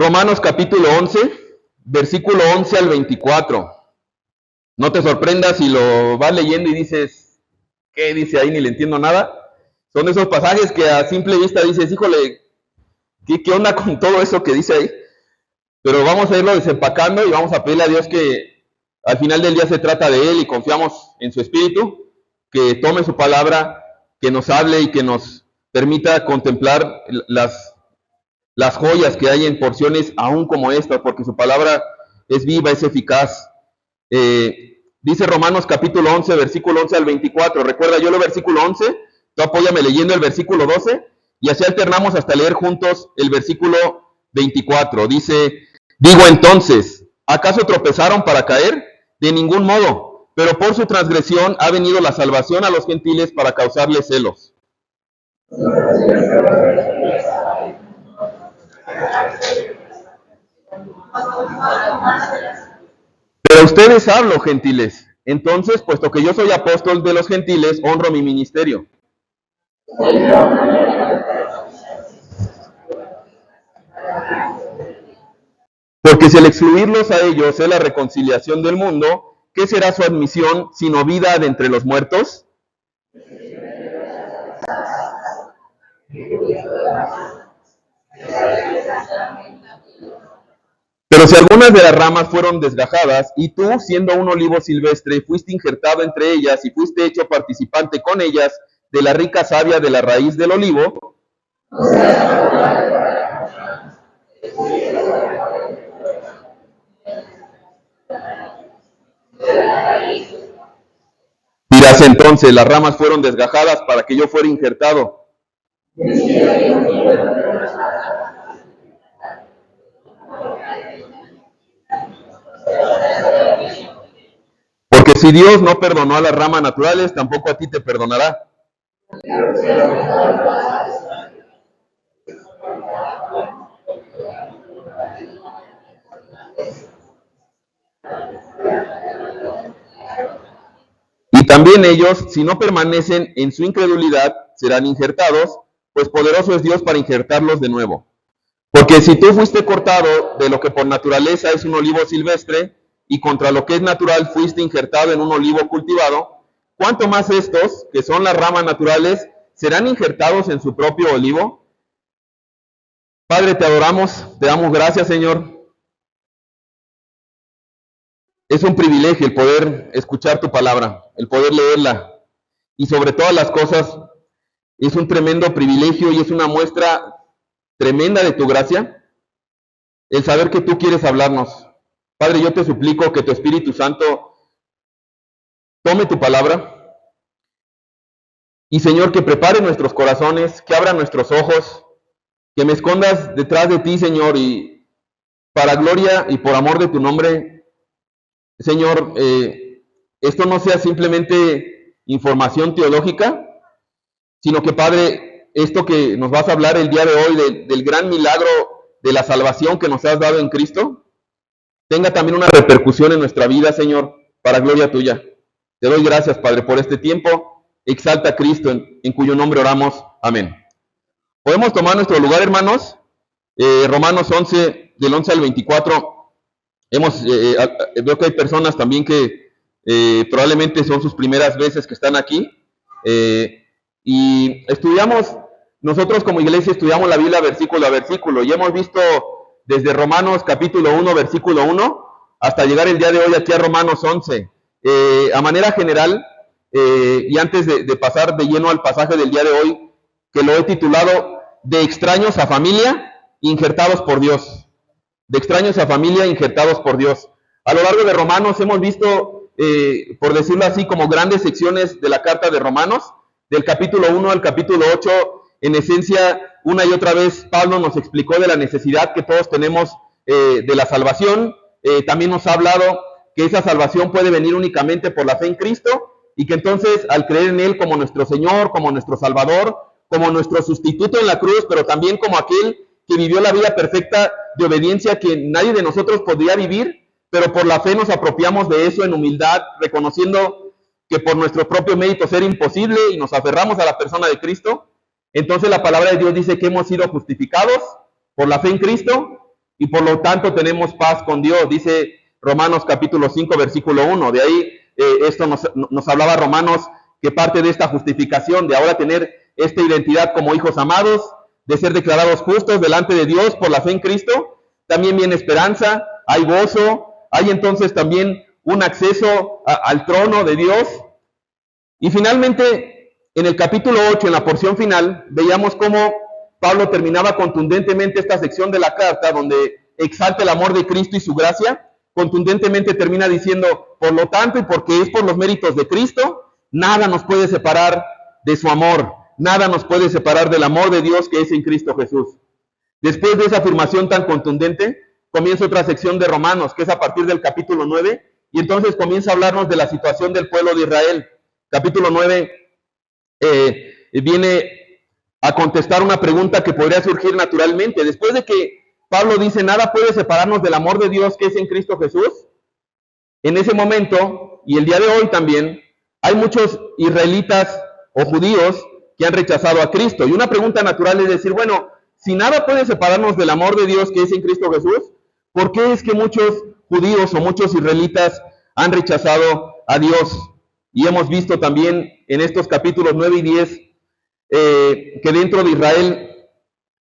Romanos capítulo 11, versículo 11 al 24. No te sorprendas si lo vas leyendo y dices, ¿qué dice ahí? Ni le entiendo nada. Son esos pasajes que a simple vista dices, híjole, ¿qué onda con todo eso que dice ahí? Pero vamos a irlo desempacando y vamos a pedirle a Dios que al final del día se trata de Él y confiamos en su Espíritu, que tome su palabra, que nos hable y que nos permita contemplar las joyas que hay en porciones aún como esta, porque su palabra es viva, es eficaz. Dice Romanos capítulo 11, versículo 11 al 24. Recuerda, yo leo versículo 11, tú apóyame leyendo el versículo 12, y así alternamos hasta leer juntos el versículo 24. Dice, digo entonces, ¿acaso tropezaron para caer? De ningún modo, pero por su transgresión ha venido la salvación a los gentiles para causarles celos. Pero a ustedes hablo, gentiles. Entonces, puesto que yo soy apóstol de los gentiles, honro mi ministerio. Porque si al excluirlos a ellos es la reconciliación del mundo, ¿qué será su admisión sino vida de entre los muertos? Pero si algunas de las ramas fueron desgajadas, y tú, siendo un olivo silvestre, fuiste injertado entre ellas y fuiste hecho participante con ellas de la rica savia de la raíz del olivo, dirás entonces, las ramas fueron desgajadas para que yo fuera injertado. Porque si Dios no perdonó a las ramas naturales, tampoco a ti te perdonará. Y también ellos, si no permanecen en su incredulidad, serán injertados, pues poderoso es Dios para injertarlos de nuevo. Porque si tú fuiste cortado de lo que por naturaleza es un olivo silvestre, y contra lo que es natural fuiste injertado en un olivo cultivado, ¿cuánto más estos, que son las ramas naturales, serán injertados en su propio olivo? Padre, te adoramos, te damos gracias, Señor. Es un privilegio el poder escuchar tu palabra, el poder leerla, y sobre todas las cosas, es un tremendo privilegio y es una muestra tremenda de tu gracia, el saber que tú quieres hablarnos. Padre, yo te suplico que tu Espíritu Santo tome tu palabra y, Señor, que prepare nuestros corazones, que abra nuestros ojos, que me escondas detrás de ti, Señor, y para gloria y por amor de tu nombre, Señor, esto no sea simplemente información teológica, sino que, Padre, esto que nos vas a hablar el día de hoy del gran milagro de la salvación que nos has dado en Cristo, tenga también una repercusión en nuestra vida, Señor, para gloria tuya. Te doy gracias, Padre, por este tiempo. Exalta a Cristo, en cuyo nombre oramos. Amén. Podemos tomar nuestro lugar, hermanos. Romanos 11, del 11 al 24. Veo que hay personas también que probablemente son sus primeras veces que están aquí. Y nosotros como iglesia estudiamos la Biblia versículo a versículo y hemos visto desde Romanos capítulo 1, versículo 1, hasta llegar el día de hoy aquí a Romanos 11. A manera general, y antes de pasar de lleno al pasaje del día de hoy, que lo he titulado De extraños a familia, injertados por Dios. De extraños a familia, injertados por Dios. A lo largo de Romanos hemos visto, por decirlo así, como grandes secciones de la carta de Romanos, del capítulo 1 al capítulo 8, en esencia, una y otra vez Pablo nos explicó de la necesidad que todos tenemos de la salvación. También nos ha hablado que esa salvación puede venir únicamente por la fe en Cristo y que entonces al creer en Él como nuestro Señor, como nuestro Salvador, como nuestro sustituto en la cruz, pero también como aquel que vivió la vida perfecta de obediencia que nadie de nosotros podría vivir, pero por la fe nos apropiamos de eso en humildad, reconociendo que por nuestro propio mérito era imposible y nos aferramos a la persona de Cristo. Entonces la palabra de Dios dice que hemos sido justificados por la fe en Cristo y por lo tanto tenemos paz con Dios. Dice Romanos capítulo 5, versículo 1. De ahí esto nos hablaba Romanos, que parte de esta justificación, de ahora tener esta identidad como hijos amados, de ser declarados justos delante de Dios por la fe en Cristo, también viene esperanza, hay gozo, hay entonces también un acceso al trono de Dios. Y finalmente, en el capítulo 8, en la porción final, veíamos cómo Pablo terminaba contundentemente esta sección de la carta, donde exalta el amor de Cristo y su gracia. Contundentemente termina diciendo, por lo tanto, y porque es por los méritos de Cristo, nada nos puede separar de su amor, nada nos puede separar del amor de Dios que es en Cristo Jesús. Después de esa afirmación tan contundente, comienza otra sección de Romanos, que es a partir del capítulo 9, y entonces comienza a hablarnos de la situación del pueblo de Israel. Capítulo 9 viene a contestar una pregunta que podría surgir naturalmente. Después de que Pablo dice, nada puede separarnos del amor de Dios que es en Cristo Jesús, en ese momento, y el día de hoy también, hay muchos israelitas o judíos que han rechazado a Cristo. Y una pregunta natural es decir, bueno, si nada puede separarnos del amor de Dios que es en Cristo Jesús, ¿por qué es que muchos judíos o muchos israelitas han rechazado a Dios? Y hemos visto también en estos capítulos 9 y 10 que dentro de Israel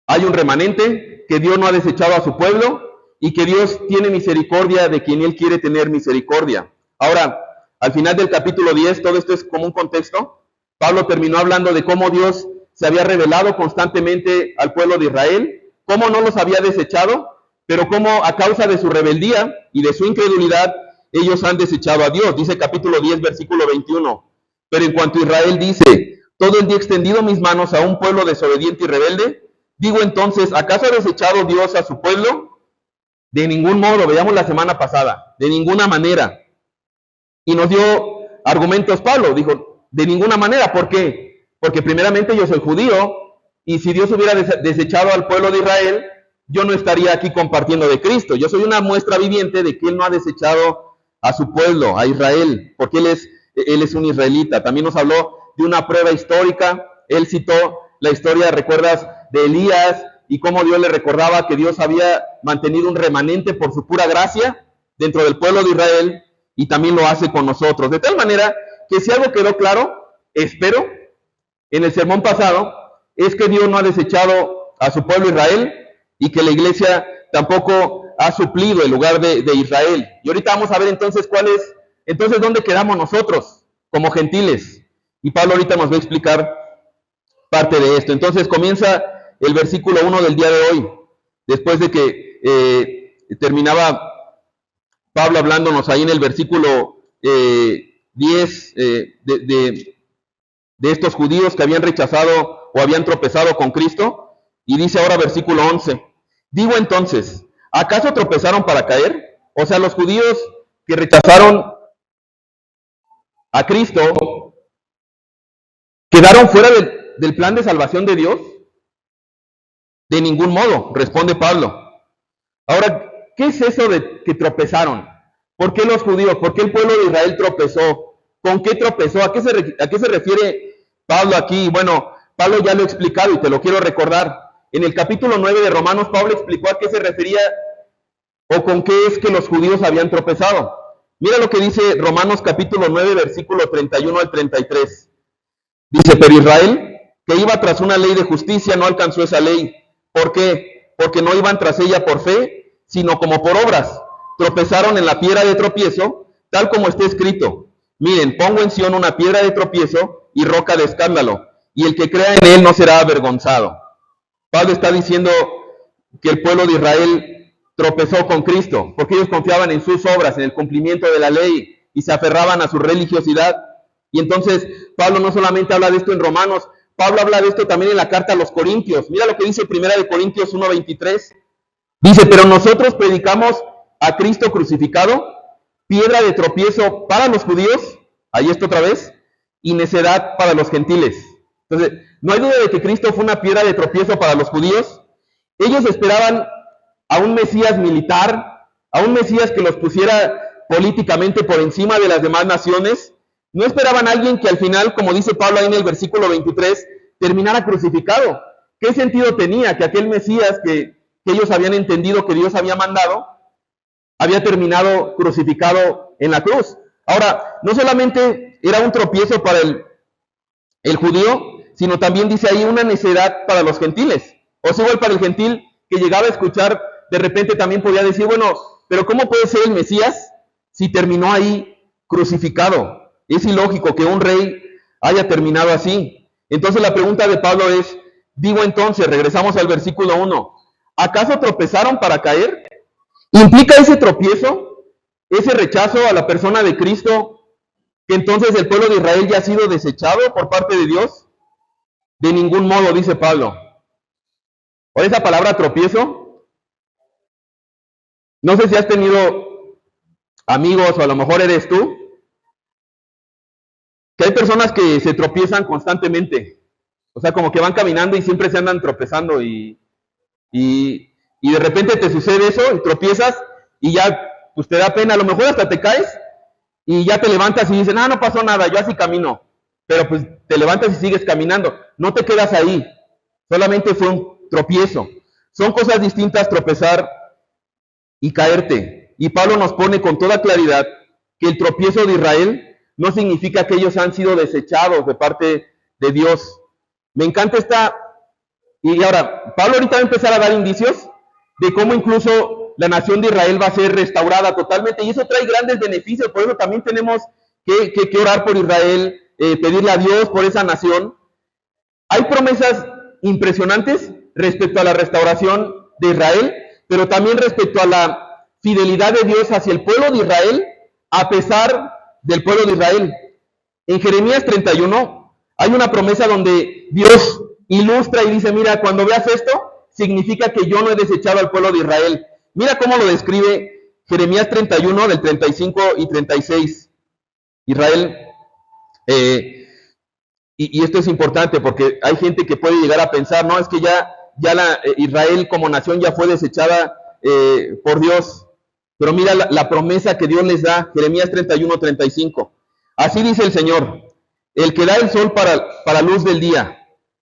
hay un remanente, que Dios no ha desechado a su pueblo y que Dios tiene misericordia de quien Él quiere tener misericordia. Ahora, al final del capítulo 10, todo esto es como un contexto. Pablo terminó hablando de cómo Dios se había revelado constantemente al pueblo de Israel, cómo no los había desechado, pero cómo a causa de su rebeldía y de su incredulidad, ellos han desechado a Dios. Dice capítulo 10, versículo 21. Pero en cuanto a Israel dice, todo el día he extendido mis manos a un pueblo desobediente y rebelde, digo entonces, ¿acaso ha desechado Dios a su pueblo? De ningún modo, veíamos la semana pasada, de ninguna manera. Y nos dio argumentos Pablo, dijo, de ninguna manera, ¿por qué? Porque primeramente yo soy judío, y si Dios hubiera desechado al pueblo de Israel, yo no estaría aquí compartiendo de Cristo. Yo soy una muestra viviente de que Él no ha desechado a su pueblo, a Israel, porque Él es un israelita. También nos habló de una prueba histórica. Él citó la historia, ¿recuerdas?, de Elías, y cómo Dios le recordaba que Dios había mantenido un remanente por su pura gracia dentro del pueblo de Israel, y también lo hace con nosotros. De tal manera que si algo quedó claro, espero, en el sermón pasado, es que Dios no ha desechado a su pueblo Israel, y que la iglesia tampoco ha suplido el lugar de Israel. Y ahorita vamos a ver entonces dónde quedamos nosotros como gentiles. Y Pablo ahorita nos va a explicar parte de esto. Entonces comienza el versículo 1 del día de hoy, después de que terminaba Pablo hablándonos ahí en el versículo 10 de estos judíos que habían rechazado o habían tropezado con Cristo. Y dice ahora versículo 11, digo entonces, ¿acaso tropezaron para caer? O sea, los judíos que rechazaron a Cristo, ¿quedaron fuera del plan de salvación de Dios? De ningún modo, responde Pablo. Ahora, ¿qué es eso de que tropezaron? ¿Por qué los judíos? ¿Por qué el pueblo de Israel tropezó? ¿Con qué tropezó? ¿A qué se refiere Pablo aquí? Bueno, Pablo ya lo ha explicado y te lo quiero recordar. En el capítulo 9 de Romanos, Pablo explicó a qué se refería o con qué es que los judíos habían tropezado. Mira lo que dice Romanos capítulo 9, versículo 31 al 33. Dice, pero Israel, que iba tras una ley de justicia, no alcanzó esa ley. ¿Por qué? Porque no iban tras ella por fe, sino como por obras. Tropezaron en la piedra de tropiezo, tal como está escrito. Miren, pongo en Sión una piedra de tropiezo y roca de escándalo, y el que crea en él no será avergonzado. Pablo está diciendo que el pueblo de Israel tropezó con Cristo, porque ellos confiaban en sus obras, en el cumplimiento de la ley, y se aferraban a su religiosidad. Y entonces Pablo no solamente habla de esto en Romanos, Pablo habla de esto también en la carta a los Corintios. Mira lo que dice 1 Corintios 1:23. Dice, pero nosotros predicamos a Cristo crucificado, piedra de tropiezo para los judíos, ahí está otra vez, y necedad para los gentiles. Entonces, no hay duda de que Cristo fue una piedra de tropiezo para los judíos. Ellos esperaban a un Mesías militar, a un Mesías que los pusiera políticamente por encima de las demás naciones. No esperaban a alguien que al final, como dice Pablo ahí en el versículo 23, terminara crucificado. ¿Qué sentido tenía que aquel Mesías que que ellos habían entendido que Dios había mandado, había terminado crucificado en la cruz. Ahora, no solamente era un tropiezo para el judío, sino también dice ahí una necedad para los gentiles. O sea, igual para el gentil que llegaba a escuchar, de repente también podía decir, bueno, pero ¿cómo puede ser el Mesías si terminó ahí crucificado? Es ilógico que un rey haya terminado así. Entonces la pregunta de Pablo es, digo entonces, regresamos al versículo 1, ¿acaso tropezaron para caer? ¿Implica ese tropiezo, ese rechazo a la persona de Cristo, que entonces el pueblo de Israel ya ha sido desechado por parte de Dios? De ningún modo, dice Pablo. O esa palabra tropiezo, no sé si has tenido amigos o a lo mejor eres tú, que hay personas que se tropiezan constantemente. O sea, como que van caminando y siempre se andan tropezando y de repente te sucede eso y tropiezas y ya pues te da pena, a lo mejor hasta te caes y ya te levantas y dices, no pasó nada, yo así camino. Pero pues te levantas y sigues caminando, no te quedas ahí, solamente fue un tropiezo. Son cosas distintas tropezar y caerte. Y Pablo nos pone con toda claridad que el tropiezo de Israel no significa que ellos han sido desechados de parte de Dios. Me encanta y ahora, Pablo ahorita va a empezar a dar indicios de cómo incluso la nación de Israel va a ser restaurada totalmente, y eso trae grandes beneficios. Por eso también tenemos que orar por Israel, pedirle a Dios por esa nación. Hay promesas impresionantes respecto a la restauración de Israel, pero también respecto a la fidelidad de Dios hacia el pueblo de Israel, a pesar del pueblo de Israel. En Jeremías 31 hay una promesa donde Dios ilustra y dice, mira, cuando veas esto, significa que yo no he desechado al pueblo de Israel. Mira cómo lo describe Jeremías 31, del 35 y 36. Israel, y esto es importante porque hay gente que puede llegar a pensar, no, es que ya Israel como nación ya fue desechada por Dios. Pero mira la promesa que Dios les da, Jeremías 31, 35. Así dice el Señor, el que da el sol para luz del día,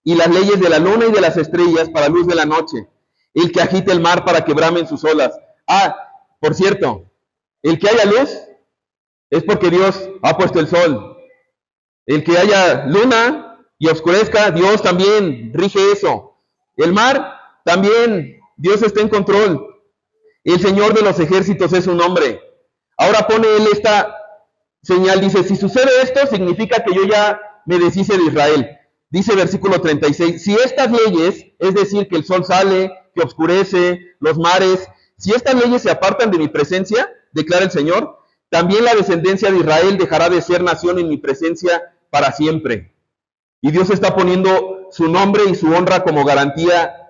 y las leyes de la luna y de las estrellas para luz de la noche, el que agita el mar para que bramen sus olas. Por cierto, el que haya luz es porque Dios ha puesto el sol. El que haya luna y oscurezca, Dios también rige eso. El mar, también Dios está en control. El Señor de los ejércitos es su nombre. Ahora pone él esta señal, dice, si sucede esto, significa que yo ya me deshice de Israel. Dice versículo 36, si estas leyes, es decir, que el sol sale, que oscurece, los mares, si estas leyes se apartan de mi presencia, declara el Señor, también la descendencia de Israel dejará de ser nación en mi presencia para siempre. Y Dios está poniendo su nombre y su honra como garantía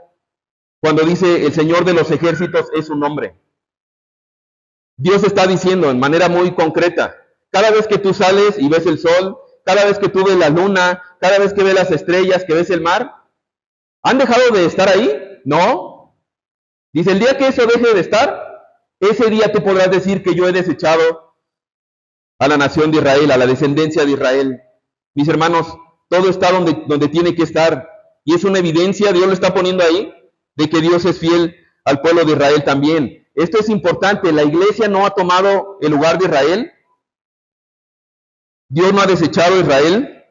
cuando dice el Señor de los ejércitos es su nombre. Dios está diciendo en manera muy concreta, cada vez que tú sales y ves el sol, cada vez que tú ves la luna, cada vez que ves las estrellas, que ves el mar, ¿han dejado de estar ahí? No. Dice, el día que eso deje de estar, ese día tú podrás decir que yo he desechado a la nación de Israel, a la descendencia de Israel. Mis hermanos, todo está donde tiene que estar. Y es una evidencia, Dios lo está poniendo ahí, de que Dios es fiel al pueblo de Israel también. Esto es importante, la iglesia no ha tomado el lugar de Israel. Dios no ha desechado a Israel.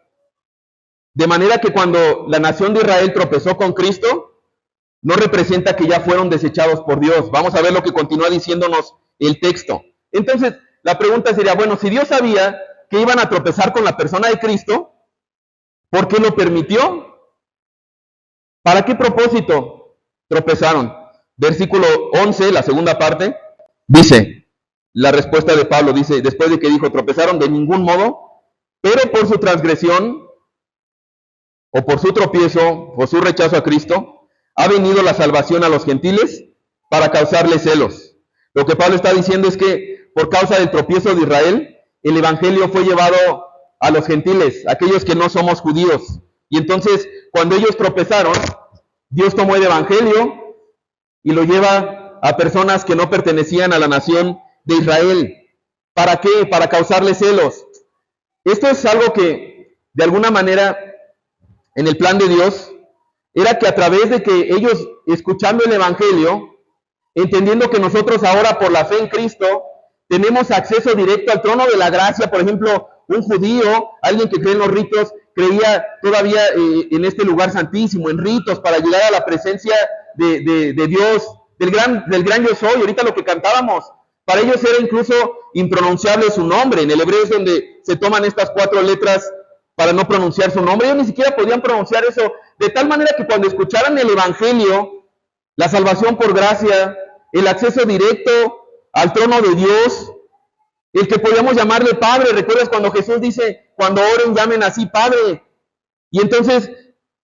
De manera que cuando la nación de Israel tropezó con Cristo, no representa que ya fueron desechados por Dios. Vamos a ver lo que continúa diciéndonos el texto. Entonces, la pregunta sería, bueno, si Dios sabía que iban a tropezar con la persona de Cristo, ¿por qué lo permitió? ¿Para qué propósito tropezaron? Versículo 11, la segunda parte, dice, la respuesta de Pablo, dice, después de que dijo, tropezaron de ningún modo, pero por su transgresión, o por su tropiezo, o su rechazo a Cristo, ha venido la salvación a los gentiles para causarles celos. Lo que Pablo está diciendo es que por causa del tropiezo de Israel, el evangelio fue llevado a los gentiles, aquellos que no somos judíos. Y entonces, cuando ellos tropezaron, Dios tomó el evangelio y lo lleva a personas que no pertenecían a la nación de Israel. ¿Para qué? Para causarles celos. Esto es algo que, de alguna manera, en el plan de Dios, era que a través de que ellos, escuchando el evangelio, entendiendo que nosotros ahora por la fe en Cristo tenemos acceso directo al trono de la gracia. Por ejemplo, un judío, alguien que cree en los ritos, creía todavía en este lugar santísimo, en ritos, para llegar a la presencia de Dios, del gran yo soy. Ahorita lo que cantábamos, para ellos era incluso impronunciable su nombre. En el hebreo es donde se toman estas 4 letras para no pronunciar su nombre. Ellos ni siquiera podían pronunciar eso, de tal manera que cuando escucharan el Evangelio, la salvación por gracia, el acceso directo al trono de Dios, el que podíamos llamarle Padre. ¿Recuerdas cuando Jesús dice, cuando oren, llamen así Padre? Y entonces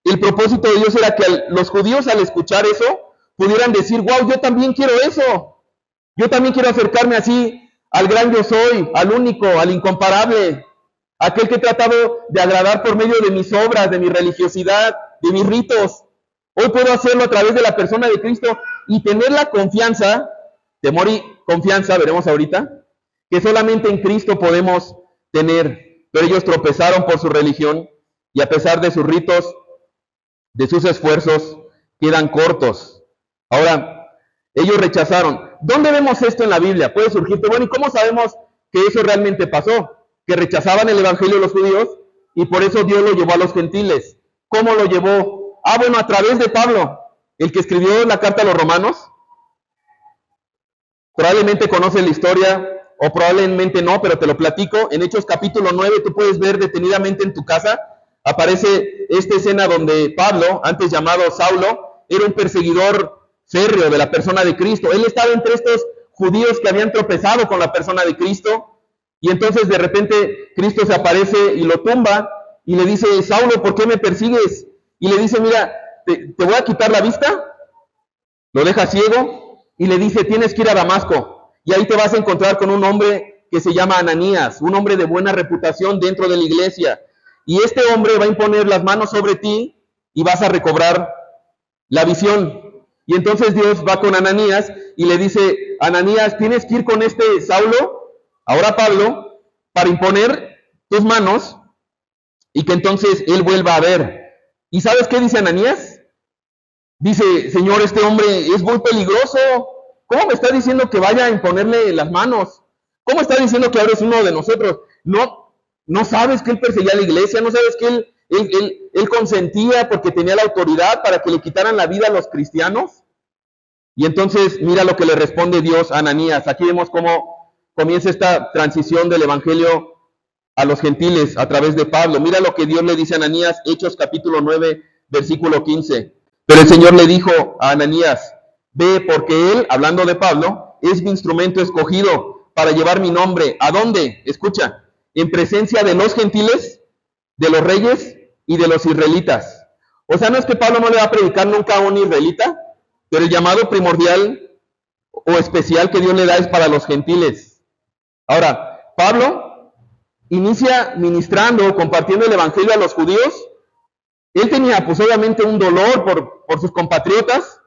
el propósito de Dios era que los judíos, al escuchar eso, pudieran decir, wow, yo también quiero eso. Yo también quiero acercarme así al gran yo soy, al único, al incomparable, aquel que he tratado de agradar por medio de mis obras, de mi religiosidad, de mis ritos. Hoy puedo hacerlo a través de la persona de Cristo y tener la confianza, temor y confianza, veremos ahorita, que solamente en Cristo podemos tener. Pero ellos tropezaron por su religión y a pesar de sus ritos, de sus esfuerzos, quedan cortos. Ahora, ellos rechazaron. ¿Dónde vemos esto en la Biblia? Puede surgirte, bueno, ¿y cómo sabemos que eso realmente pasó? Que rechazaban el evangelio de los judíos y por eso Dios lo llevó a los gentiles. ¿Cómo lo llevó? Bueno, a través de Pablo, el que escribió la carta a los romanos. Probablemente conoce la historia o probablemente no, pero te lo platico. En Hechos capítulo 9 tú puedes ver detenidamente en tu casa, aparece esta escena donde Pablo, antes llamado Saulo, era un perseguidor férreo de la persona de Cristo. Él estaba entre estos judíos que habían tropezado con la persona de Cristo, y entonces de repente Cristo se aparece y lo tumba y le dice, Saulo, ¿por qué me persigues? Y le dice, mira, te voy a quitar la vista. Lo deja ciego y le dice, tienes que ir a Damasco y ahí te vas a encontrar con un hombre que se llama Ananías, un hombre de buena reputación dentro de la iglesia, y este hombre va a imponer las manos sobre ti y vas a recobrar la visión. Y entonces Dios va con Ananías y le dice, Ananías, tienes que ir con este Saulo, ahora Pablo, para imponer tus manos y que entonces él vuelva a ver. ¿Y sabes qué dice Ananías? Dice, Señor, este hombre es muy peligroso. ¿Cómo me está diciendo que vaya a imponerle las manos? ¿Cómo está diciendo que ahora es uno de nosotros? No sabes que él perseguía a la iglesia, no sabes que él consentía porque tenía la autoridad para que le quitaran la vida a los cristianos. Y entonces mira lo que le responde Dios a Ananías. Aquí vemos cómo comienza esta transición del evangelio a los gentiles a través de Pablo. Mira lo que Dios le dice a Ananías, Hechos capítulo 9, versículo 15. Pero el Señor le dijo a Ananías, ve, porque él, hablando de Pablo, es mi instrumento escogido para llevar mi nombre. ¿A dónde? Escucha, en presencia de los gentiles, de los reyes y de los israelitas. O sea, no es que Pablo no le va a predicar nunca a un israelita, pero el llamado primordial o especial que Dios le da es para los gentiles. Ahora, Pablo inicia ministrando, compartiendo el evangelio a los judíos. Él tenía pues obviamente un dolor por sus compatriotas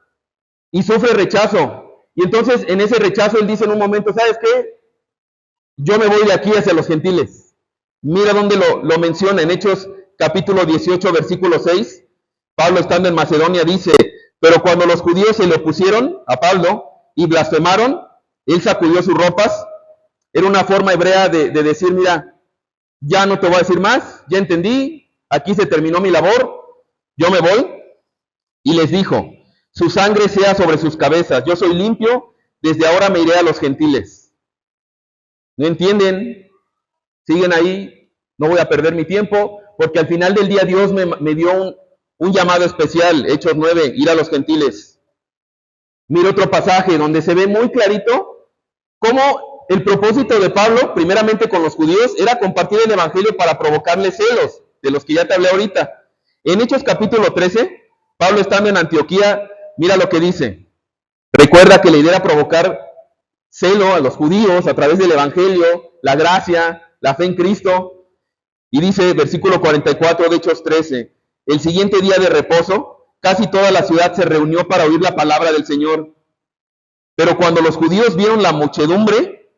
y sufre rechazo. Y entonces en ese rechazo él dice en un momento, ¿sabes qué? Yo me voy de aquí hacia los gentiles. Mira dónde lo menciona, en Hechos capítulo 18, versículo 6. Pablo estando en Macedonia dice, pero cuando los judíos se le opusieron a Pablo y blasfemaron, él sacudió sus ropas. Era una forma hebrea de decir, mira, ya no te voy a decir más, ya entendí, aquí se terminó mi labor, yo me voy. Y les dijo, su sangre sea sobre sus cabezas, yo soy limpio, desde ahora me iré a los gentiles. ¿No entienden? Siguen ahí, no voy a perder mi tiempo, porque al final del día Dios me dio un llamado especial, Hechos 9, ir a los gentiles. Mira otro pasaje donde se ve muy clarito cómo el propósito de Pablo, primeramente con los judíos, era compartir el evangelio para provocarles celos, de los que ya te hablé ahorita. En Hechos capítulo 13, Pablo estando en Antioquía, mira lo que dice. Recuerda que la idea era provocar celo a los judíos a través del evangelio, la gracia, la fe en Cristo. Y dice, versículo 44 de Hechos 13, el siguiente día de reposo, casi toda la ciudad se reunió para oír la palabra del Señor. Pero cuando los judíos vieron la muchedumbre,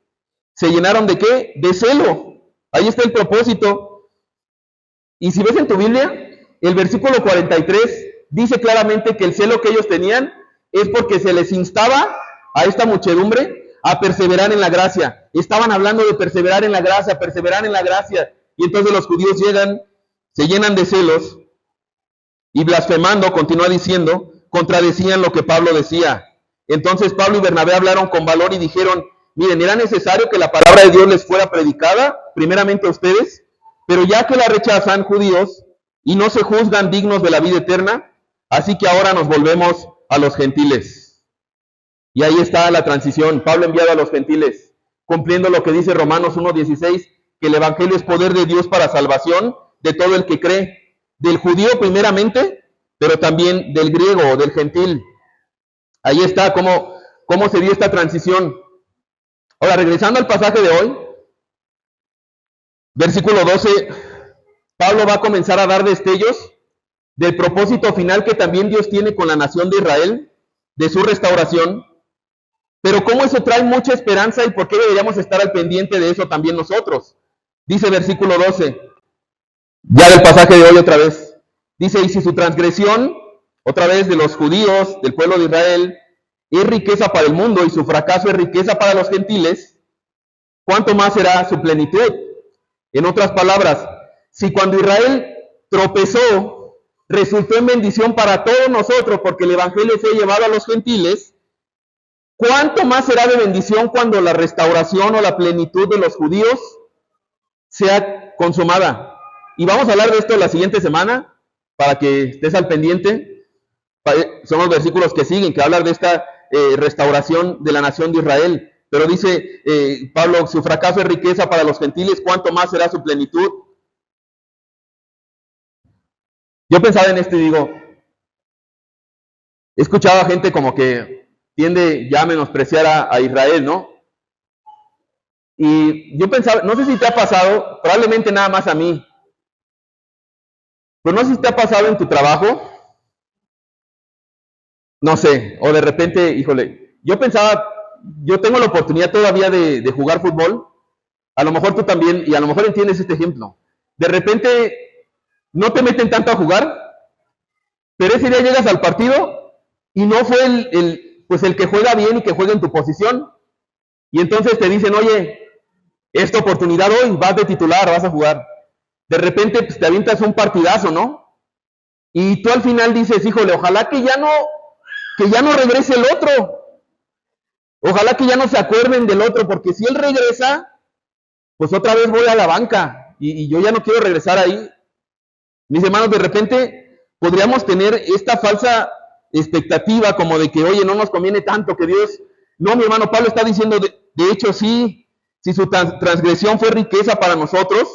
¿se llenaron de qué? De celo. Ahí está el propósito. Y si ves en tu Biblia, el versículo 43 dice claramente que el celo que ellos tenían es porque se les instaba a esta muchedumbre a perseverar en la gracia. Estaban hablando de perseverar en la gracia, perseverar en la gracia. Y entonces los judíos llegan, se llenan de celos y blasfemando, continúa diciendo, contradecían lo que Pablo decía. Entonces Pablo y Bernabé hablaron con valor y dijeron, miren, era necesario que la palabra de Dios les fuera predicada, primeramente a ustedes, pero ya que la rechazan judíos y no se juzgan dignos de la vida eterna, así que ahora nos volvemos a los gentiles. Y ahí está la transición, Pablo enviado a los gentiles, cumpliendo lo que dice Romanos 1:16, que el evangelio es poder de Dios para salvación de todo el que cree, del judío primeramente, pero también del griego o del gentil. Ahí está cómo se dio esta transición. Ahora, regresando al pasaje de hoy, versículo 12, Pablo va a comenzar a dar destellos del propósito final que también Dios tiene con la nación de Israel, de su restauración, pero cómo eso trae mucha esperanza y por qué deberíamos estar al pendiente de eso también nosotros. Dice versículo 12, ya del pasaje de hoy otra vez, dice, y si su transgresión, otra vez de los judíos, del pueblo de Israel, es riqueza para el mundo y su fracaso es riqueza para los gentiles, ¿cuánto más será su plenitud? En otras palabras, si cuando Israel tropezó, resultó en bendición para todos nosotros porque el evangelio fue llevado a los gentiles, ¿cuánto más será de bendición cuando la restauración o la plenitud de los judíos sea consumada? Y vamos a hablar de esto la siguiente semana, para que estés al pendiente. Son los versículos que siguen, que hablan de esta restauración de la nación de Israel. Pero dice Pablo, su fracaso es riqueza para los gentiles, ¿cuánto más será su plenitud? Yo pensaba en esto y digo, he escuchado a gente como que tiende ya a menospreciar a Israel, ¿no? Y yo pensaba, no sé si te ha pasado, probablemente nada más a mí, pero no sé si te ha pasado en tu trabajo, no sé, o de repente, híjole, yo pensaba, yo tengo la oportunidad todavía de jugar fútbol, a lo mejor tú también, y a lo mejor entiendes este ejemplo. De repente no te meten tanto a jugar, pero ese día llegas al partido y no fue el que juega bien y que juega en tu posición. Y entonces te dicen, oye, esta oportunidad hoy, vas de titular, vas a jugar. De repente pues, te avientas un partidazo, ¿no? Y tú al final dices, híjole, ojalá que ya no regrese el otro. Ojalá que ya no se acuerden del otro, porque si él regresa, pues otra vez voy a la banca y yo ya no quiero regresar ahí. Mis hermanos, de repente podríamos tener esta falsa expectativa como de que, oye, no nos conviene tanto que Dios... No, mi hermano, Pablo está diciendo, de hecho, sí, si su transgresión fue riqueza para nosotros,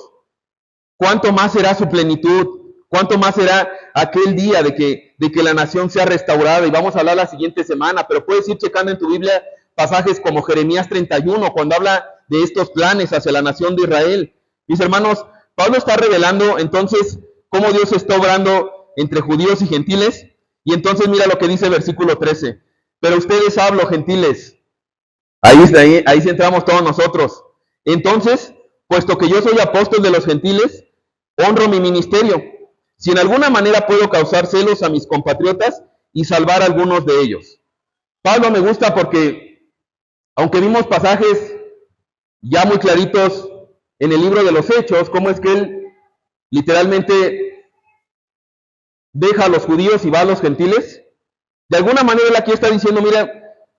¿cuánto más será su plenitud? ¿Cuánto más será aquel día de que la nación sea restaurada? Y vamos a hablar la siguiente semana, pero puedes ir checando en tu Biblia pasajes como Jeremías 31, cuando habla de estos planes hacia la nación de Israel. Mis hermanos, Pablo está revelando entonces cómo Dios está obrando entre judíos y gentiles. Y entonces mira lo que dice el versículo 13. Pero ustedes hablo, gentiles. Ahí centramos todos nosotros. Entonces, puesto que yo soy apóstol de los gentiles, honro mi ministerio. Si en alguna manera puedo causar celos a mis compatriotas y salvar a algunos de ellos. Pablo me gusta porque, aunque vimos pasajes ya muy claritos en el libro de los Hechos, cómo es que él literalmente deja a los judíos y va a los gentiles, de alguna manera él aquí está diciendo, mira,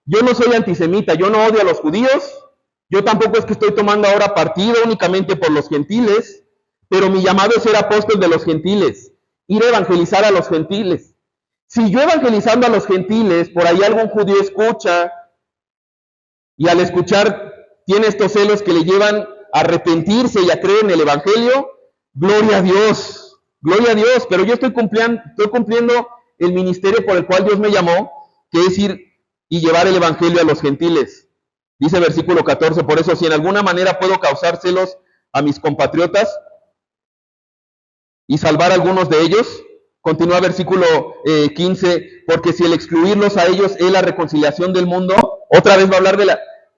yo no soy antisemita, yo no odio a los judíos, yo tampoco es que estoy tomando ahora partido únicamente por los gentiles, pero mi llamado es ser apóstol de los gentiles, ir a evangelizar a los gentiles. Si yo evangelizando a los gentiles, por ahí algún judío escucha, y al escuchar tiene estos celos que le llevan a arrepentirse y a creer en el evangelio, gloria a Dios, pero yo estoy cumpliendo el ministerio por el cual Dios me llamó, que es ir y llevar el evangelio a los gentiles. Dice versículo 14, por eso si en alguna manera puedo causar celos a mis compatriotas y salvar a algunos de ellos, continúa versículo 15, porque si el excluirlos a ellos es la reconciliación del mundo, otra vez va a hablar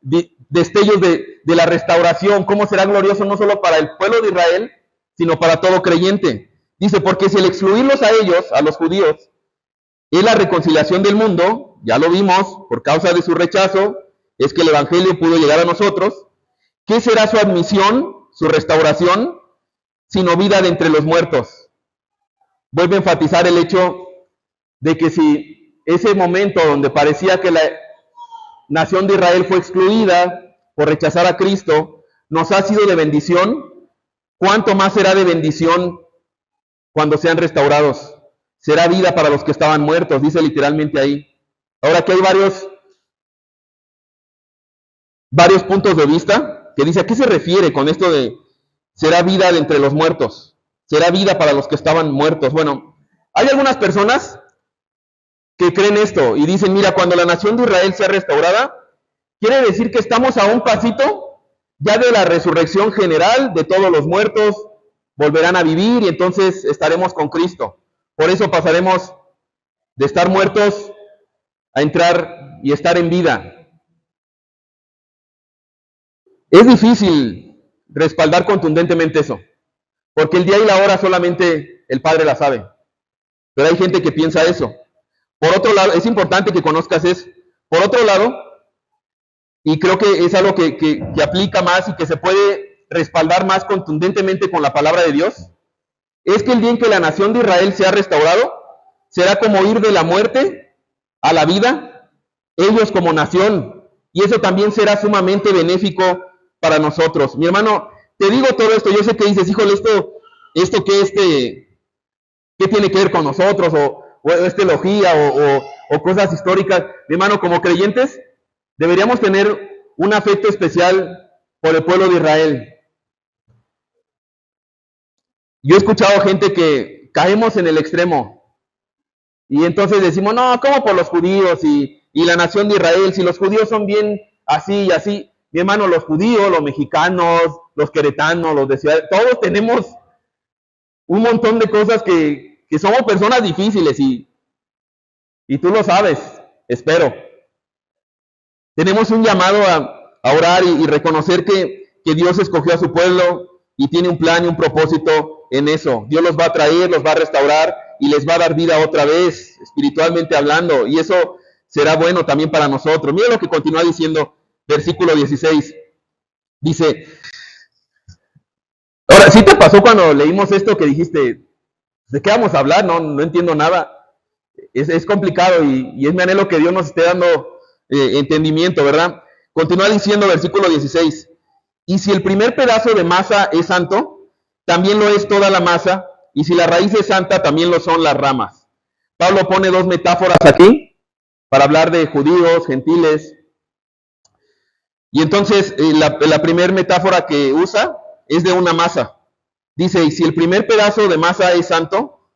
de destellos de la restauración, cómo será glorioso no solo para el pueblo de Israel, sino para todo creyente. Dice, porque si el excluirlos a ellos, a los judíos, es la reconciliación del mundo, ya lo vimos, por causa de su rechazo, es que el Evangelio pudo llegar a nosotros. ¿Qué será su admisión, su restauración, sino vida de entre los muertos? Vuelve a enfatizar el hecho de que si ese momento donde parecía que la nación de Israel fue excluida por rechazar a Cristo, nos ha sido de bendición, ¿cuánto más será de bendición cuando sean restaurados? Será vida para los que estaban muertos, dice literalmente ahí. Ahora que hay varios puntos de vista, que dice, ¿a qué se refiere con esto de será vida de entre los muertos? Será vida para los que estaban muertos. Bueno, hay algunas personas que creen esto y dicen, mira, cuando la nación de Israel sea restaurada, quiere decir que estamos a un pasito ya de la resurrección general, de todos los muertos volverán a vivir y entonces estaremos con Cristo. Por eso pasaremos de estar muertos a entrar y estar en vida. Es difícil respaldar contundentemente eso, porque el día y la hora solamente el Padre la sabe. Pero hay gente que piensa eso. Por otro lado, es importante que conozcas eso. Por otro lado, y creo que es algo que aplica más y que se puede respaldar más contundentemente con la palabra de Dios, es que el día en que la nación de Israel sea restaurado, será como ir de la muerte a la vida, ellos como nación, y eso también será sumamente benéfico para nosotros. Mi hermano, te digo todo esto, yo sé que dices, híjole, esto ¿qué tiene que ver con nosotros? O es teología, o cosas históricas. Mi hermano, como creyentes, deberíamos tener un afecto especial por el pueblo de Israel. Yo he escuchado gente que caemos en el extremo, y entonces decimos, no, ¿cómo por los judíos y la nación de Israel? Si los judíos son bien así y así. Mi hermano, los judíos, los mexicanos, los queretanos, los de ciudad, todos tenemos un montón de cosas que somos personas difíciles y tú lo sabes, espero. Tenemos un llamado a orar y reconocer que Dios escogió a su pueblo y tiene un plan y un propósito en eso. Dios los va a traer, los va a restaurar y les va a dar vida otra vez, espiritualmente hablando, y eso será bueno también para nosotros. Mira lo que continúa diciendo, versículo 16. Dice, ahora, ¿sí te pasó cuando leímos esto que dijiste, ¿de qué vamos a hablar? No entiendo nada. Es complicado y es mi anhelo que Dios nos esté dando entendimiento, ¿verdad? Continúa diciendo versículo 16. Y si el primer pedazo de masa es santo, también lo es toda la masa, y si la raíz es santa, también lo son las ramas. Pablo pone dos metáforas aquí para hablar de judíos, gentiles. Y entonces la primera metáfora que usa es de una masa. Dice, y si el primer pedazo de masa es santo,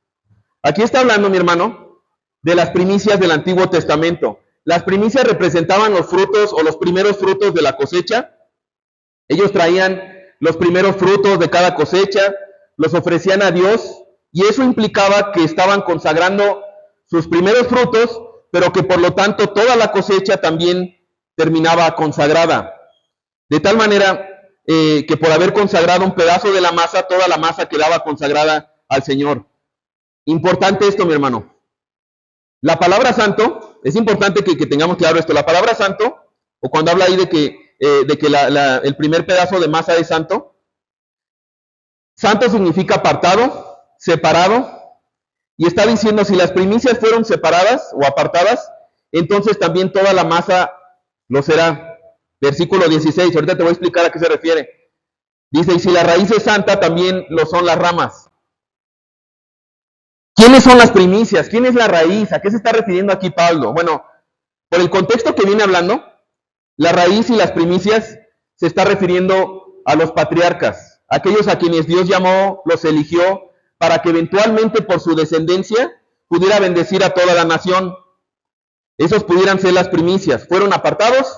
aquí está hablando, mi hermano, de las primicias del Antiguo Testamento. Las primicias representaban los frutos o los primeros frutos de la cosecha. Ellos traían los primeros frutos de cada cosecha, los ofrecían a Dios, y eso implicaba que estaban consagrando sus primeros frutos, pero que por lo tanto toda la cosecha también terminaba consagrada. De tal manera que por haber consagrado un pedazo de la masa, toda la masa quedaba consagrada al Señor. Importante esto, mi hermano. La palabra santo, es importante que tengamos claro esto, la palabra santo, o cuando habla ahí de que el primer pedazo de masa es santo, santo significa apartado, separado, y está diciendo si las primicias fueron separadas o apartadas, entonces también toda la masa lo será. Versículo 16, ahorita te voy a explicar a qué se refiere. Dice, y si la raíz es santa, también lo son las ramas. ¿Quiénes son las primicias? ¿Quién es la raíz? ¿A qué se está refiriendo aquí Pablo? Bueno, por el contexto que viene hablando, la raíz y las primicias se está refiriendo a los patriarcas, aquellos a quienes Dios llamó, los eligió, para que eventualmente por su descendencia pudiera bendecir a toda la nación. Esos pudieran ser las primicias. Fueron apartados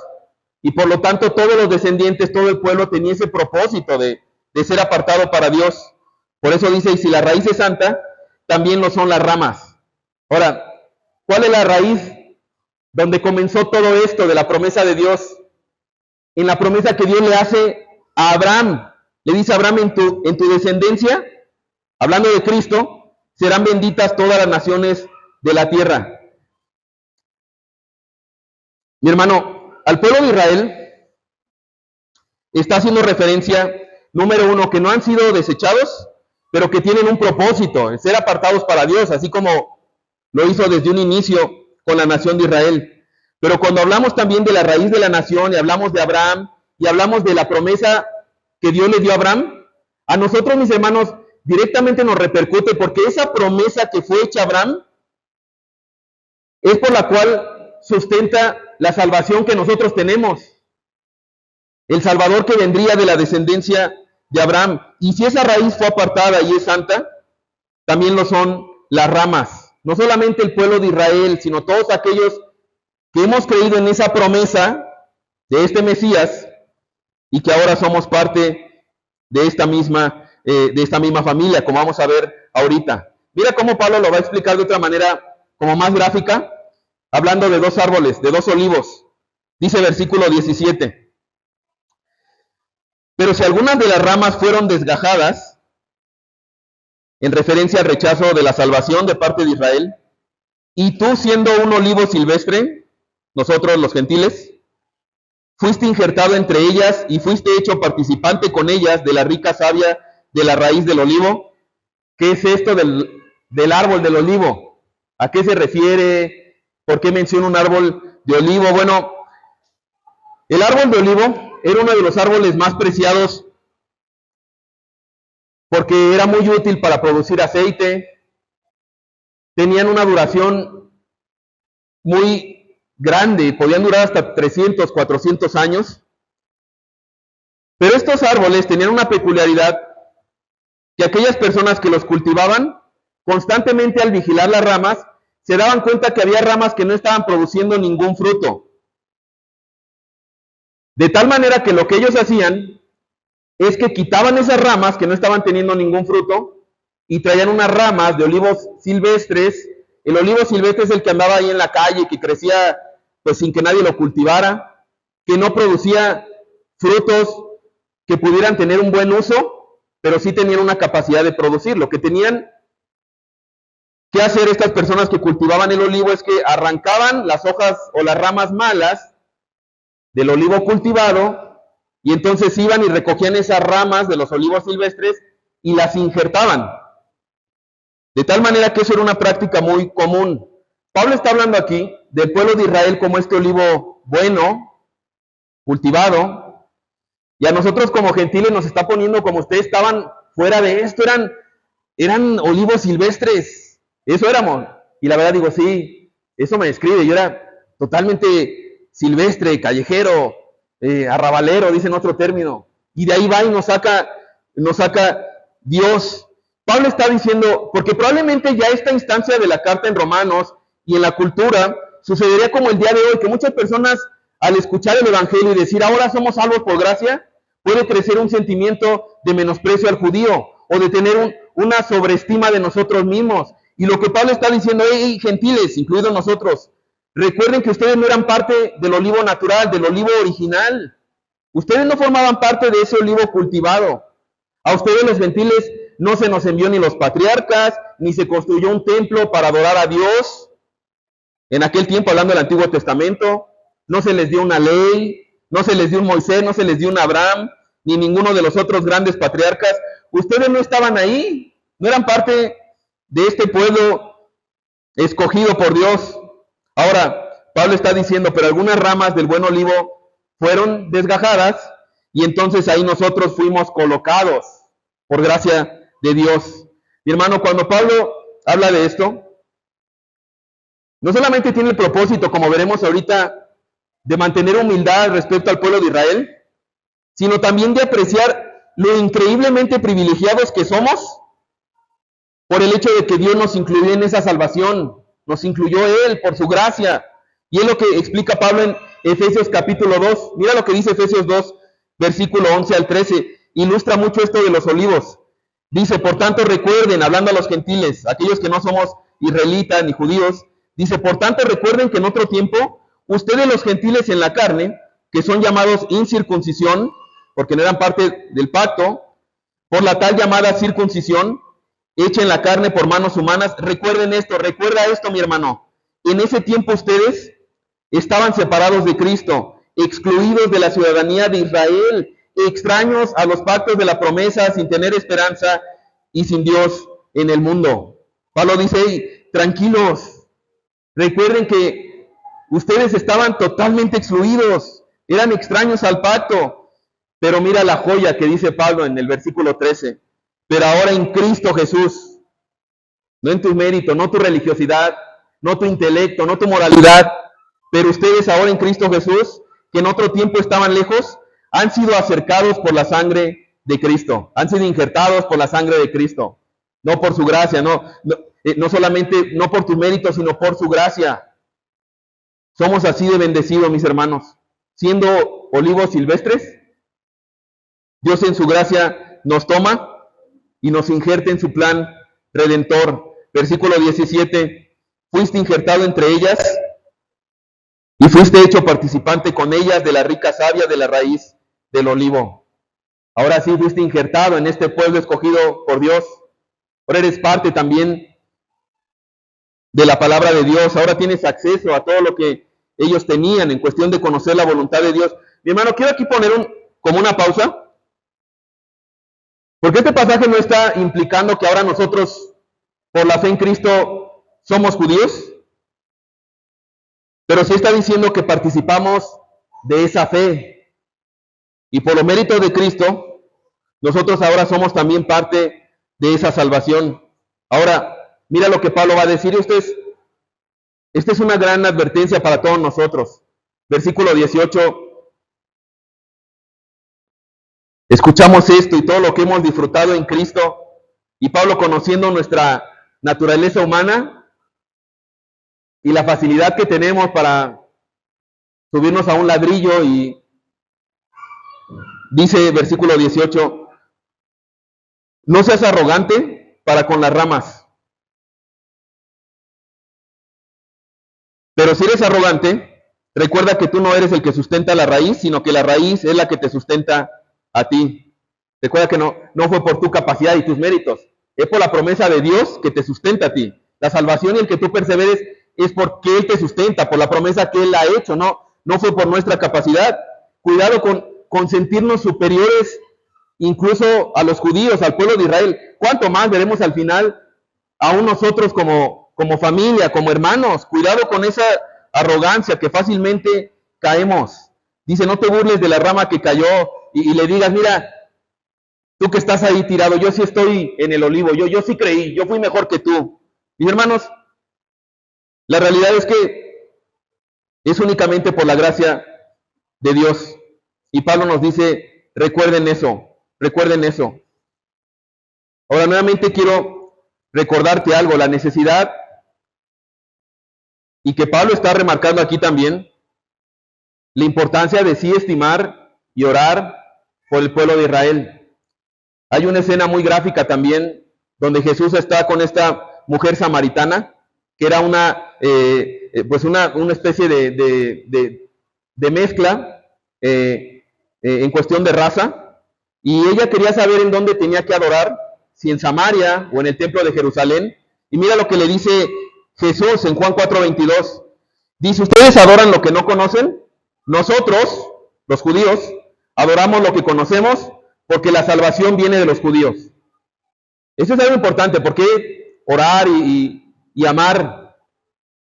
y por lo tanto todos los descendientes, todo el pueblo tenía ese propósito de ser apartado para Dios. Por eso dice, y si la raíz es santa, también lo son las ramas. Ahora, ¿cuál es la raíz donde comenzó todo esto de la promesa de Dios? En la promesa que Dios le hace a Abraham. Le dice a Abraham, en tu descendencia, hablando de Cristo, serán benditas todas las naciones de la tierra. Mi hermano, al pueblo de Israel está haciendo referencia, número uno, que no han sido desechados, pero que tienen un propósito, el ser apartados para Dios, así como lo hizo desde un inicio con la nación de Israel. Pero cuando hablamos también de la raíz de la nación y hablamos de Abraham y hablamos de la promesa que Dios le dio a Abraham, a nosotros, mis hermanos, directamente nos repercute porque esa promesa que fue hecha a Abraham es por la cual sustenta la salvación que nosotros tenemos. El Salvador que vendría de la descendencia de Abraham. Y si esa raíz fue apartada y es santa, también lo son las ramas. No solamente el pueblo de Israel, sino todos aquellos que hemos creído en esa promesa de este Mesías y que ahora somos parte de esta misma familia, como vamos a ver ahorita. Mira cómo Pablo lo va a explicar de otra manera, como más gráfica, hablando de dos árboles, de dos olivos. Dice versículo 17. Pero si algunas de las ramas fueron desgajadas, en referencia al rechazo de la salvación de parte de Israel, y tú siendo un olivo silvestre, nosotros los gentiles, fuiste injertado entre ellas y fuiste hecho participante con ellas de la rica savia de la raíz del olivo. ¿Qué es esto del árbol del olivo? ¿A qué se refiere? ¿Por qué menciona un árbol de olivo? Bueno, el árbol de olivo era uno de los árboles más preciados porque era muy útil para producir aceite, tenían una duración muy grande, podían durar hasta 300, 400 años, pero estos árboles tenían una peculiaridad que aquellas personas que los cultivaban, constantemente al vigilar las ramas, se daban cuenta que había ramas que no estaban produciendo ningún fruto. De tal manera que lo que ellos hacían es que quitaban esas ramas que no estaban teniendo ningún fruto y traían unas ramas de olivos silvestres. El olivo silvestre es el que andaba ahí en la calle, que crecía pues sin que nadie lo cultivara, que no producía frutos que pudieran tener un buen uso, pero sí tenían una capacidad de producir. Lo que tenían que hacer estas personas que cultivaban el olivo es que arrancaban las hojas o las ramas malas del olivo cultivado, y entonces iban y recogían esas ramas de los olivos silvestres y las injertaban. De tal manera que eso era una práctica muy común. Pablo está hablando aquí del pueblo de Israel como este olivo bueno, cultivado, y a nosotros como gentiles nos está poniendo como ustedes estaban fuera de esto, eran olivos silvestres, eso éramos. Y la verdad digo, sí, eso me describe, yo era totalmente silvestre, callejero, arrabalero, dicen otro término, y de ahí va y nos saca Dios. Pablo está diciendo, porque probablemente ya esta instancia de la carta en Romanos y en la cultura sucedería como el día de hoy, que muchas personas al escuchar el evangelio y decir ahora somos salvos por gracia, puede crecer un sentimiento de menosprecio al judío o de tener una sobreestima de nosotros mismos. Y lo que Pablo está diciendo, hey, gentiles, incluidos nosotros, recuerden que ustedes no eran parte del olivo natural, del olivo original. Ustedes no formaban parte de ese olivo cultivado. A ustedes los gentiles no se nos envió ni los patriarcas, ni se construyó un templo para adorar a Dios. En aquel tiempo, hablando del Antiguo Testamento, no se les dio una ley, no se les dio un Moisés, no se les dio un Abraham, ni ninguno de los otros grandes patriarcas. Ustedes no estaban ahí, no eran parte de este pueblo escogido por Dios. Ahora, Pablo está diciendo, pero algunas ramas del buen olivo fueron desgajadas y entonces ahí nosotros fuimos colocados por gracia de Dios. Mi hermano, cuando Pablo habla de esto, no solamente tiene el propósito, como veremos ahorita, de mantener humildad respecto al pueblo de Israel, sino también de apreciar lo increíblemente privilegiados que somos por el hecho de que Dios nos incluyó en esa salvación. Nos incluyó Él por su gracia. Y es lo que explica Pablo en Efesios capítulo 2. Mira lo que dice Efesios 2, versículo 11 al 13. Ilustra mucho esto de los olivos. Dice, por tanto recuerden, hablando a los gentiles, aquellos que no somos israelitas ni judíos, dice, por tanto recuerden que en otro tiempo, ustedes los gentiles en la carne, que son llamados incircuncisión, porque no eran parte del pacto, por la tal llamada circuncisión, hecha en la carne por manos humanas. Recuerden esto, recuerda esto, mi hermano. En ese tiempo ustedes estaban separados de Cristo, excluidos de la ciudadanía de Israel, extraños a los pactos de la promesa, sin tener esperanza y sin Dios en el mundo. Pablo dice, hey, tranquilos, recuerden que ustedes estaban totalmente excluidos, eran extraños al pacto. Pero mira la joya que dice Pablo en el versículo 13. Pero ahora en Cristo Jesús, no en tu mérito, no tu religiosidad, no tu intelecto, no tu moralidad, pero ustedes ahora en Cristo Jesús, que en otro tiempo estaban lejos, han sido acercados por la sangre de Cristo, han sido injertados por la sangre de Cristo, no por su gracia, no solamente, no por tu mérito, sino por su gracia. Somos así de bendecidos, mis hermanos, siendo olivos silvestres. Dios en su gracia nos toma y nos injerta en su plan redentor. Versículo 17, fuiste injertado entre ellas y fuiste hecho participante con ellas de la rica savia de la raíz del olivo. Ahora sí fuiste injertado en este pueblo escogido por Dios. Ahora eres parte también de la palabra de Dios. Ahora tienes acceso a todo lo que ellos tenían en cuestión de conocer la voluntad de Dios. Mi hermano, quiero aquí poner como una pausa. Porque este pasaje no está implicando que ahora nosotros, por la fe en Cristo, somos judíos, pero sí está diciendo que participamos de esa fe. Y por los méritos de Cristo, nosotros ahora somos también parte de esa salvación. Ahora, mira lo que Pablo va a decir. Esta es una gran advertencia para todos nosotros. Versículo 18. Escuchamos esto y todo lo que hemos disfrutado en Cristo, y Pablo, conociendo nuestra naturaleza humana y la facilidad que tenemos para subirnos a un ladrillo, y dice versículo 18, no seas arrogante para con las ramas, pero si eres arrogante, recuerda que tú no eres el que sustenta la raíz, sino que la raíz es la que te sustenta a ti. Recuerda que no fue por tu capacidad y tus méritos, es por la promesa de Dios que te sustenta a ti. La salvación y el que tú perseveres es porque Él te sustenta, por la promesa que Él ha hecho, no fue por nuestra capacidad. Cuidado con sentirnos superiores incluso a los judíos, al pueblo de Israel. ¿Cuánto más veremos al final aún nosotros como familia, como hermanos? Cuidado con esa arrogancia que fácilmente caemos. Dice, no te burles de la rama que cayó y le digas, mira, tú que estás ahí tirado, yo sí estoy en el olivo, yo sí creí, yo fui mejor que tú. Mis hermanos, la realidad es que es únicamente por la gracia de Dios. Y Pablo nos dice, recuerden eso, recuerden eso. Ahora nuevamente quiero recordarte algo, la necesidad, y que Pablo está remarcando aquí también, la importancia de sí estimar y orar por el pueblo de Israel. Hay una escena muy gráfica también, donde Jesús está con esta mujer samaritana, que era una especie de mezcla en cuestión de raza, y ella quería saber en dónde tenía que adorar, si en Samaria o en el templo de Jerusalén. Y mira lo que le dice Jesús en Juan 4:22. Dice, ¿ustedes adoran lo que no conocen? Nosotros, los judíos, adoramos lo que conocemos, porque la salvación viene de los judíos. Eso es algo importante. ¿Por qué orar y amar?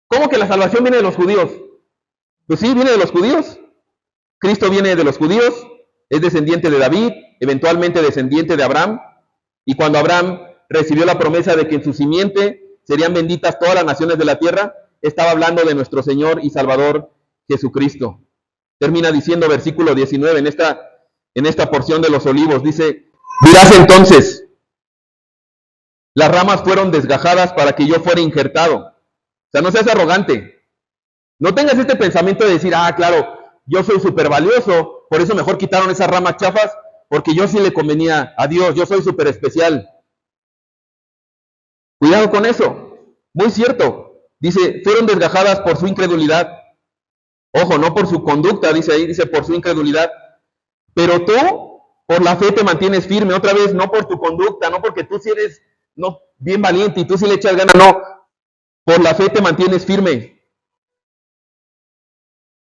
¿Cómo que la salvación viene de los judíos? Pues sí, viene de los judíos. Cristo viene de los judíos, es descendiente de David, eventualmente descendiente de Abraham. Y cuando Abraham recibió la promesa de que en su simiente serían benditas todas las naciones de la tierra, estaba hablando de nuestro Señor y Salvador Jesucristo. Termina diciendo versículo 19 en esta porción de los olivos, dice, dirás entonces, las ramas fueron desgajadas para que yo fuera injertado. O sea, no seas arrogante. No tengas este pensamiento de decir, claro, yo soy súper valioso, por eso mejor quitaron esas ramas chafas, porque yo sí le convenía a Dios, yo soy súper especial. Cuidado con eso. Muy cierto. Dice, fueron desgajadas por su incredulidad. Ojo, no por su conducta, dice ahí, dice por su incredulidad. Pero tú, por la fe te mantienes firme. Otra vez, no por tu conducta, no porque tú sí eres bien valiente y tú sí le echas ganas, no. Por la fe te mantienes firme.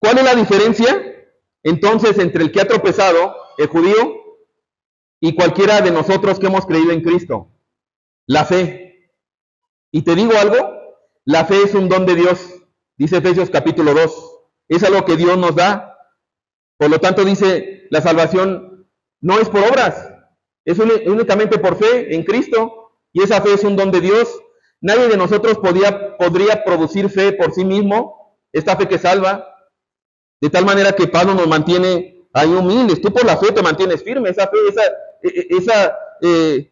¿Cuál es la diferencia entonces entre el que ha tropezado, el judío, y cualquiera de nosotros que hemos creído en Cristo? La fe. Y te digo algo, la fe es un don de Dios, dice Efesios capítulo 2. Es algo que Dios nos da. Por lo tanto, dice, la salvación no es por obras, es únicamente por fe en Cristo, y esa fe es un don de Dios. Nadie de nosotros podría producir fe por sí mismo, esta fe que salva, de tal manera que Pablo nos mantiene ahí humildes. Tú por la fe te mantienes firme, esa fe,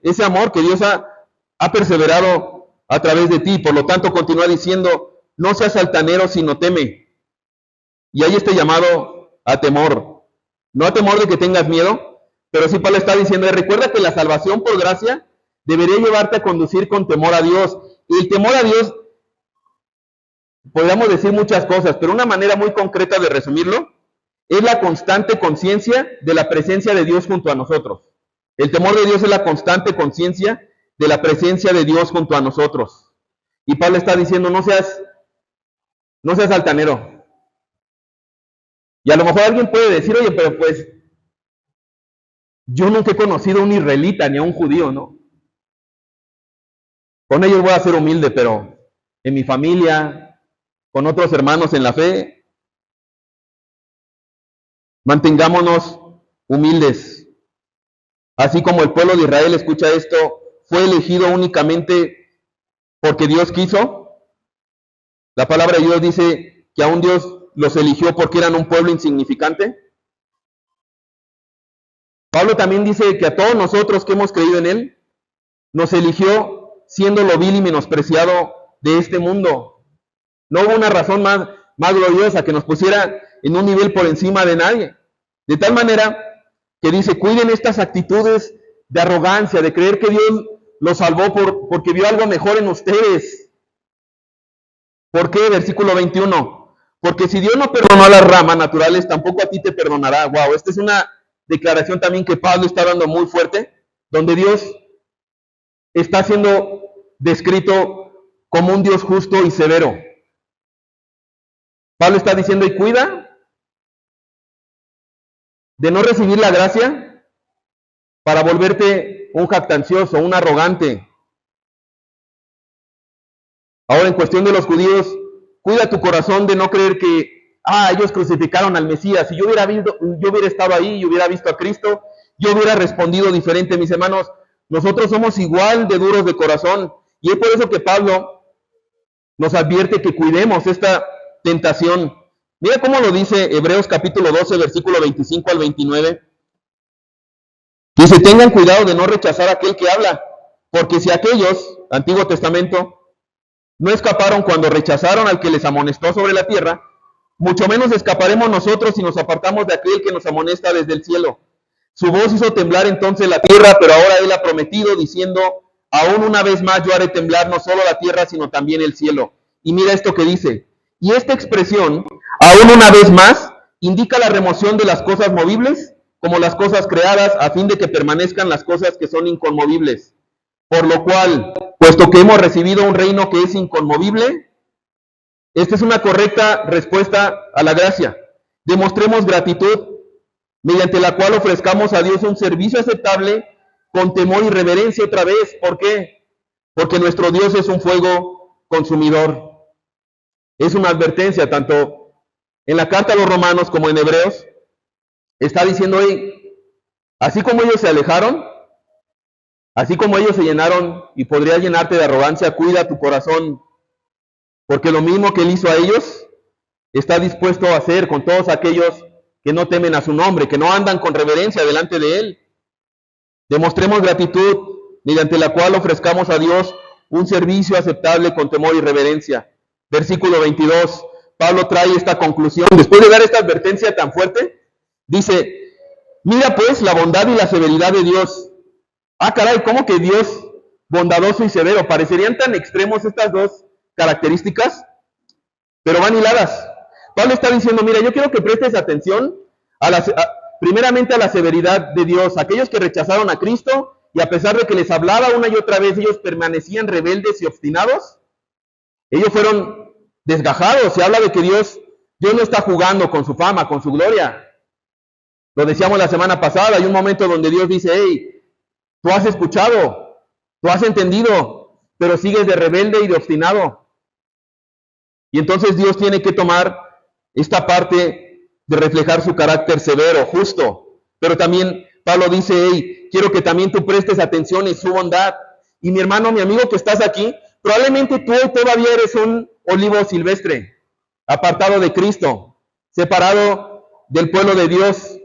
ese amor que Dios ha perseverado a través de ti. Por lo tanto, continúa diciendo, no seas altanero, sino teme. Y hay este llamado a temor. No a temor de que tengas miedo, pero sí Pablo está diciendo, recuerda que la salvación por gracia debería llevarte a conducir con temor a Dios. Y el temor a Dios, podríamos decir muchas cosas, pero una manera muy concreta de resumirlo es la constante conciencia de la presencia de Dios junto a nosotros. El temor de Dios es la constante conciencia de la presencia de Dios junto a nosotros. Y Pablo está diciendo, no seas altanero. Y a lo mejor alguien puede decir, oye, pero pues yo nunca he conocido a un israelita ni a un judío, ¿no? Con ellos voy a ser humilde, pero en mi familia, con otros hermanos en la fe, mantengámonos humildes. Así como el pueblo de Israel, escucha esto, fue elegido únicamente porque Dios quiso. La palabra de Dios dice que aún Dios los eligió porque eran un pueblo insignificante. Pablo también dice que a todos nosotros que hemos creído en Él, nos eligió siendo lo vil y menospreciado de este mundo. No hubo una razón más gloriosa que nos pusiera en un nivel por encima de nadie. De tal manera que dice, cuiden estas actitudes de arrogancia, de creer que Dios los salvó porque vio algo mejor en ustedes. ¿Por qué? Versículo 21. Porque si Dios no perdonó a las ramas naturales, tampoco a ti te perdonará. Wow, esta es una declaración también que Pablo está dando muy fuerte, donde Dios está siendo descrito como un Dios justo y severo. Pablo está diciendo, y cuida de no recibir la gracia para volverte un jactancioso, un arrogante. Ahora, en cuestión de los judíos, cuida tu corazón de no creer que, ellos crucificaron al Mesías. Si yo hubiera estado ahí y hubiera visto a Cristo, yo hubiera respondido diferente. Mis hermanos, nosotros somos igual de duros de corazón. Y es por eso que Pablo nos advierte que cuidemos esta tentación. Mira cómo lo dice Hebreos capítulo 12, versículo 25 al 29. Dice, tengan cuidado de no rechazar a aquel que habla, porque si aquellos, Antiguo Testamento, no escaparon cuando rechazaron al que les amonestó sobre la tierra, mucho menos escaparemos nosotros si nos apartamos de aquel que nos amonesta desde el cielo. Su voz hizo temblar entonces la tierra, pero ahora Él ha prometido, diciendo, aún una vez más yo haré temblar no solo la tierra, sino también el cielo. Y mira esto que dice, y esta expresión, aún una vez más, indica la remoción de las cosas movibles, como las cosas creadas, a fin de que permanezcan las cosas que son inconmovibles. Por lo cual, puesto que hemos recibido un reino que es inconmovible, esta es una correcta respuesta a la gracia. Demostremos gratitud, mediante la cual ofrezcamos a Dios un servicio aceptable con temor y reverencia otra vez. ¿Por qué? Porque nuestro Dios es un fuego consumidor. Es una advertencia, tanto en la carta a los romanos como en Hebreos. Está diciendo, así como ellos se alejaron, así como ellos se llenaron y podría llenarte de arrogancia, cuida tu corazón, porque lo mismo que Él hizo a ellos, está dispuesto a hacer con todos aquellos que no temen a su nombre, que no andan con reverencia delante de Él. Demostremos gratitud, mediante la cual ofrezcamos a Dios un servicio aceptable con temor y reverencia. Versículo 22, Pablo trae esta conclusión. Después de dar esta advertencia tan fuerte, dice, mira pues la bondad y la severidad de Dios. Caray, ¿cómo que Dios bondadoso y severo? Parecerían tan extremos estas dos características, pero van hiladas. Pablo está diciendo, mira, yo quiero que prestes atención primeramente a la severidad de Dios. Aquellos que rechazaron a Cristo y a pesar de que les hablaba una y otra vez, ellos permanecían rebeldes y obstinados. Ellos fueron desgajados. Se habla de que Dios Dios no está jugando con su fama, con su gloria. Lo decíamos la semana pasada, hay un momento donde Dios dice, hey, tú has escuchado, tú has entendido, pero sigues de rebelde y de obstinado. Y entonces Dios tiene que tomar esta parte de reflejar su carácter severo, justo. Pero también Pablo dice, hey, quiero que también tú prestes atención en su bondad. Y mi hermano, mi amigo que estás aquí, probablemente tú hoy todavía eres un olivo silvestre, apartado de Cristo, separado del pueblo de Dios.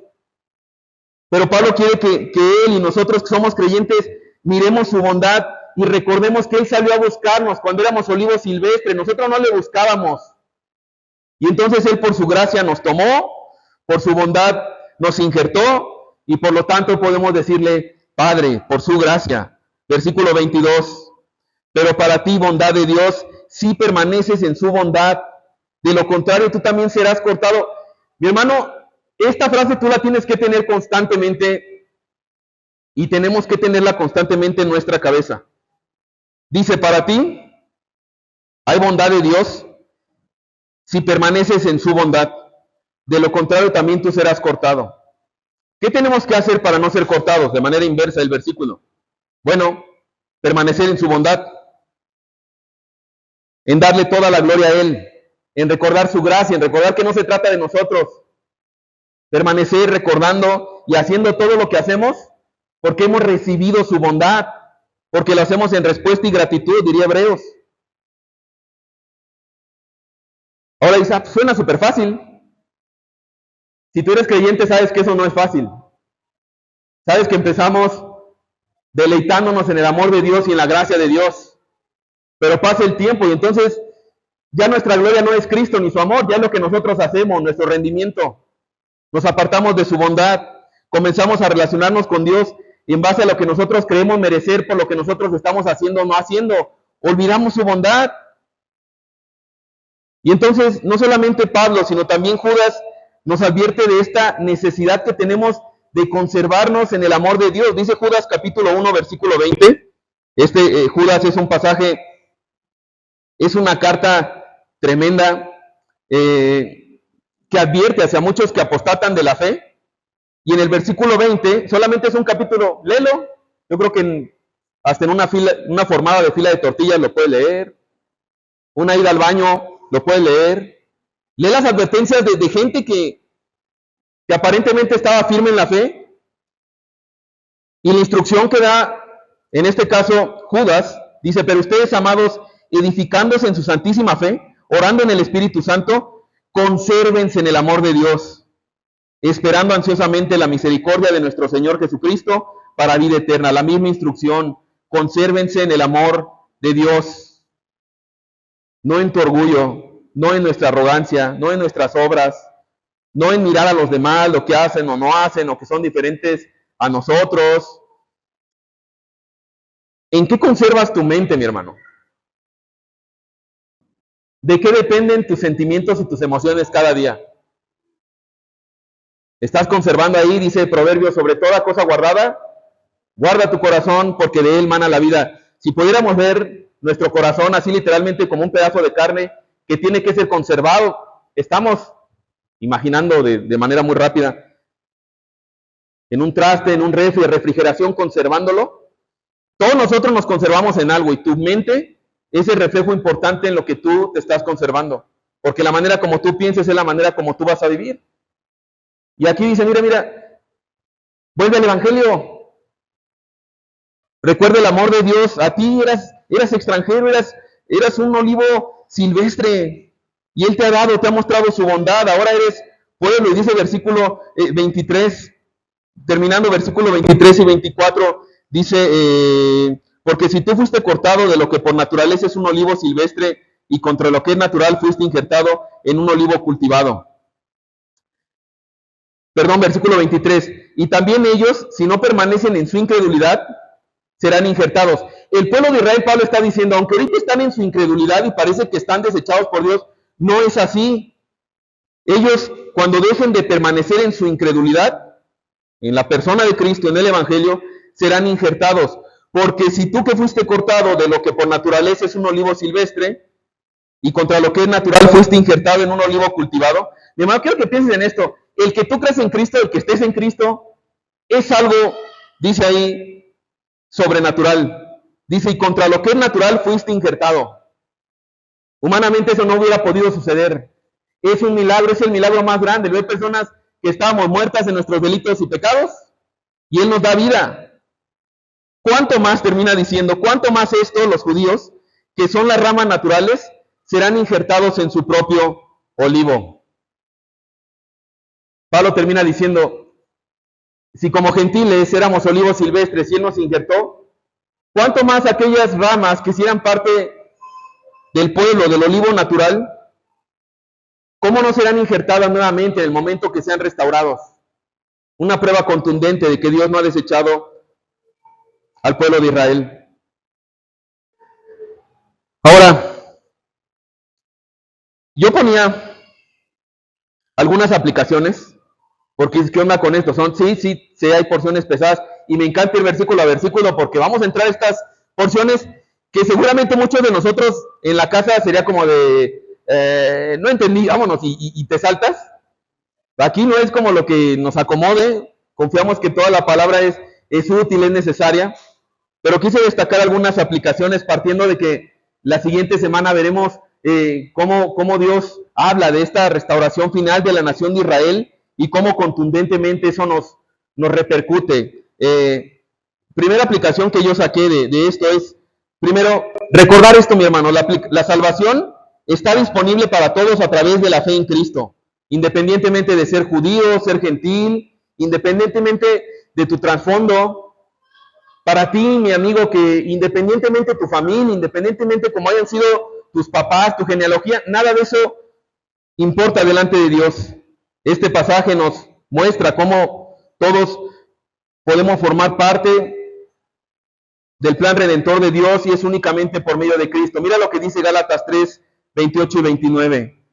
Pero Pablo quiere que él y nosotros que somos creyentes miremos su bondad y recordemos que él salió a buscarnos cuando éramos olivos silvestres. Nosotros no le buscábamos. Y entonces él por su gracia nos tomó, por su bondad nos injertó y por lo tanto podemos decirle, Padre, por su gracia. Versículo 22. Pero para ti, bondad de Dios, si permaneces en su bondad, de lo contrario tú también serás cortado. Mi hermano, esta frase tú la tienes que tener constantemente y tenemos que tenerla constantemente en nuestra cabeza. Dice, para ti hay bondad de Dios si permaneces en su bondad. De lo contrario también tú serás cortado. ¿Qué tenemos que hacer para no ser cortados? De manera inversa el versículo. Bueno, permanecer en su bondad, en darle toda la gloria a Él, en recordar su gracia, en recordar que no se trata de nosotros. Permanecer recordando y haciendo todo lo que hacemos porque hemos recibido su bondad, porque lo hacemos en respuesta y gratitud, diría Hebreos. Ahora dice, suena súper fácil. Si tú eres creyente, sabes que eso no es fácil. Sabes que empezamos deleitándonos en el amor de Dios y en la gracia de Dios. Pero pasa el tiempo y entonces ya nuestra gloria no es Cristo ni su amor, ya es lo que nosotros hacemos, nuestro rendimiento. Nos apartamos de su bondad, comenzamos a relacionarnos con Dios en base a lo que nosotros creemos merecer por lo que nosotros estamos haciendo o no haciendo. Olvidamos su bondad. Y entonces, no solamente Pablo, sino también Judas nos advierte de esta necesidad que tenemos de conservarnos en el amor de Dios. Dice Judas capítulo 1, versículo 20. Judas es un pasaje, es una carta tremenda que advierte hacia muchos que apostatan de la fe. Y en el versículo 20, solamente es un capítulo, léelo. Yo creo que hasta en una formada de fila de tortillas lo puede leer. Una ida al baño lo puede leer. Lee las advertencias de gente que aparentemente estaba firme en la fe. Y la instrucción que da, en este caso, Judas, dice, pero ustedes, amados, edificándose en su santísima fe, orando en el Espíritu Santo, consérvense en el amor de Dios, esperando ansiosamente la misericordia de nuestro Señor Jesucristo para vida eterna. La misma instrucción, consérvense en el amor de Dios, no en tu orgullo, no en nuestra arrogancia, no en nuestras obras, no en mirar a los demás, lo que hacen o no hacen, o que son diferentes a nosotros. ¿En qué conservas tu mente, mi hermano? ¿De qué dependen tus sentimientos y tus emociones cada día? ¿Estás conservando ahí, dice Proverbios, sobre toda cosa guardada? Guarda tu corazón porque de él mana la vida. Si pudiéramos ver nuestro corazón así literalmente como un pedazo de carne que tiene que ser conservado, estamos imaginando de manera muy rápida en un traste, en un refri de refrigeración, conservándolo. Todos nosotros nos conservamos en algo y tu mente es el reflejo importante en lo que tú te estás conservando, porque la manera como tú pienses es la manera como tú vas a vivir. Y aquí dice, mira, vuelve al Evangelio, recuerda el amor de Dios. A ti eras extranjero, eras un olivo silvestre, y Él te ha mostrado su bondad. Ahora eres pueblo, y dice versículo 23, terminando versículo 23 y 24, dice, porque si tú fuiste cortado de lo que por naturaleza es un olivo silvestre, y contra lo que es natural fuiste injertado en un olivo cultivado. Perdón, versículo 23. Y también ellos, si no permanecen en su incredulidad, serán injertados. El pueblo de Israel, Pablo está diciendo, aunque ahorita están en su incredulidad y parece que están desechados por Dios, no es así. Ellos, cuando dejen de permanecer en su incredulidad, en la persona de Cristo, en el Evangelio, serán injertados. Porque si tú que fuiste cortado de lo que por naturaleza es un olivo silvestre, y contra lo que es natural fuiste injertado en un olivo cultivado. Mi hermano, quiero que pienses en esto. El que tú crees en Cristo, el que estés en Cristo, es algo, dice ahí, sobrenatural. Dice, y contra lo que es natural fuiste injertado. Humanamente eso no hubiera podido suceder. Es un milagro, es el milagro más grande. Hay personas que estábamos muertas en nuestros delitos y pecados, y Él nos da vida. ¿Cuánto más termina diciendo? ¿Cuánto más esto los judíos, que son las ramas naturales, serán injertados en su propio olivo? Pablo termina diciendo, si como gentiles éramos olivos silvestres y Él nos injertó, ¿cuánto más aquellas ramas que si eran parte del pueblo, del olivo natural, cómo no serán injertadas nuevamente en el momento que sean restaurados? Una prueba contundente de que Dios no ha desechado al pueblo de Israel. Ahora, yo ponía algunas aplicaciones, porque ¿qué onda con esto? Sí, hay porciones pesadas, y me encanta ir versículo a versículo, porque vamos a entrar a estas porciones que seguramente muchos de nosotros en la casa sería como de, no entendí, vámonos, y te saltas. Aquí no es como lo que nos acomode, confiamos que toda la palabra es útil, es necesaria, pero quise destacar algunas aplicaciones partiendo de que la siguiente semana veremos cómo Dios habla de esta restauración final de la nación de Israel y cómo contundentemente eso nos repercute. Primera aplicación que yo saqué de esto es, primero, recordar esto, mi hermano, la salvación está disponible para todos a través de la fe en Cristo, independientemente de ser judío, ser gentil, independientemente de tu trasfondo. Para ti, mi amigo, que independientemente de tu familia, independientemente como hayan sido tus papás, tu genealogía, nada de eso importa delante de Dios. Este pasaje nos muestra cómo todos podemos formar parte del plan redentor de Dios y es únicamente por medio de Cristo. Mira lo que dice Gálatas 3, 28 y 29.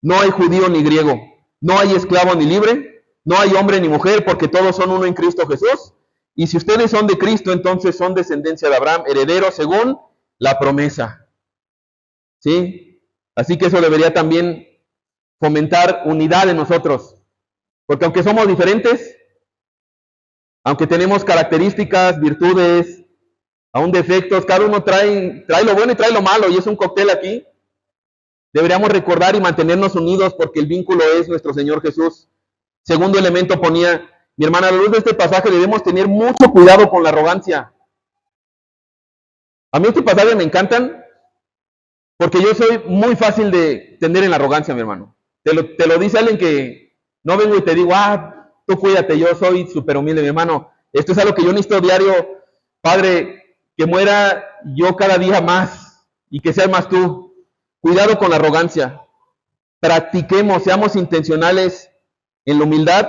No hay judío ni griego, no hay esclavo ni libre, no hay hombre ni mujer, porque todos son uno en Cristo Jesús. Y si ustedes son de Cristo, entonces son descendencia de Abraham, herederos según la promesa. ¿Sí? Así que eso debería también fomentar unidad en nosotros. Porque aunque somos diferentes, aunque tenemos características, virtudes, aún defectos, cada uno trae lo bueno y trae lo malo, y es un cóctel aquí. Deberíamos recordar y mantenernos unidos porque el vínculo es nuestro Señor Jesús. Segundo elemento ponía, mi hermana, a la luz de este pasaje debemos tener mucho cuidado con la arrogancia. A mí este pasaje me encantan porque yo soy muy fácil de tender en la arrogancia, mi hermano. Te lo dice alguien que no vengo y te digo, tú cuídate, yo soy súper humilde, mi hermano. Esto es algo que yo necesito diario. Padre, que muera yo cada día más y que seas más tú. Cuidado con la arrogancia. Practiquemos, seamos intencionales en la humildad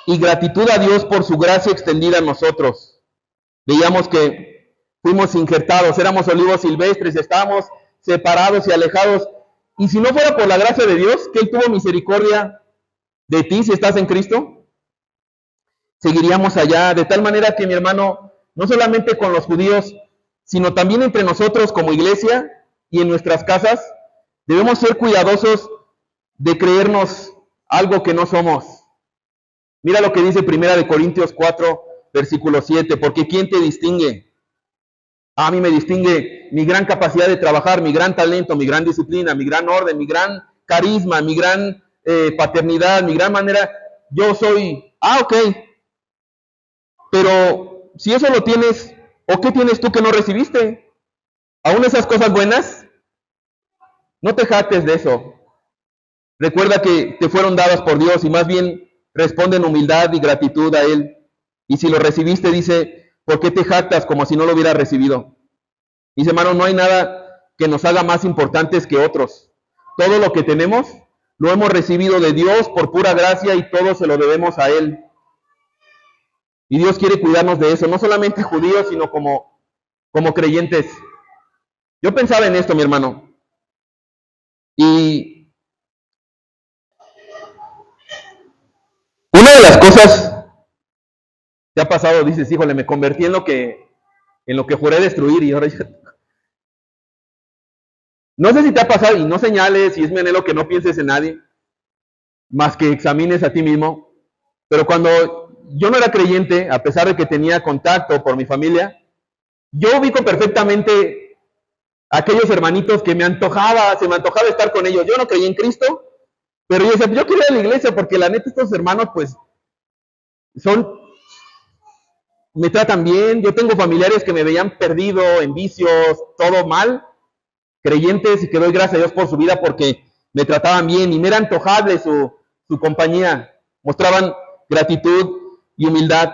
y gratitud a Dios por su gracia extendida a nosotros. Veíamos que fuimos injertados, éramos olivos silvestres, estábamos separados y alejados. Y si no fuera por la gracia de Dios, que Él tuvo misericordia de ti si estás en Cristo, seguiríamos allá. De tal manera que, mi hermano, no solamente con los judíos, sino también entre nosotros como iglesia y en nuestras casas, debemos ser cuidadosos de creernos algo que no somos. Mira lo que dice Primera de Corintios 4, versículo 7, porque ¿quién te distingue? A mí me distingue mi gran capacidad de trabajar, mi gran talento, mi gran disciplina, mi gran orden, mi gran carisma, mi gran paternidad, mi gran manera. Yo soy, ok, pero si eso lo tienes, ¿o qué tienes tú que no recibiste? Aún esas cosas buenas, no te jactes de eso. Recuerda que te fueron dadas por Dios y más bien responde en humildad y gratitud a Él. Y si lo recibiste, dice, ¿por qué te jactas como si no lo hubieras recibido? Dice, hermano, no hay nada que nos haga más importantes que otros. Todo lo que tenemos lo hemos recibido de Dios por pura gracia y todo se lo debemos a Él. Y Dios quiere cuidarnos de eso, no solamente judíos, sino como creyentes. Yo pensaba en esto, mi hermano. Y una de las cosas que ha pasado, dices, híjole, me convertí en lo que juré destruir y ahora ya... No sé si te ha pasado, y no señales, y es mi anhelo que no pienses en nadie, más que examines a ti mismo. Pero cuando yo no era creyente, a pesar de que tenía contacto por mi familia, yo ubico perfectamente a aquellos hermanitos que se me antojaba estar con ellos. Yo no creí en Cristo, pero yo decía, yo quiero ir a la iglesia porque la neta estos hermanos pues son, me tratan bien. Yo tengo familiares que me veían perdido, en vicios, todo mal, creyentes, y que doy gracias a Dios por su vida porque me trataban bien y me era antojable su compañía. Mostraban gratitud y humildad.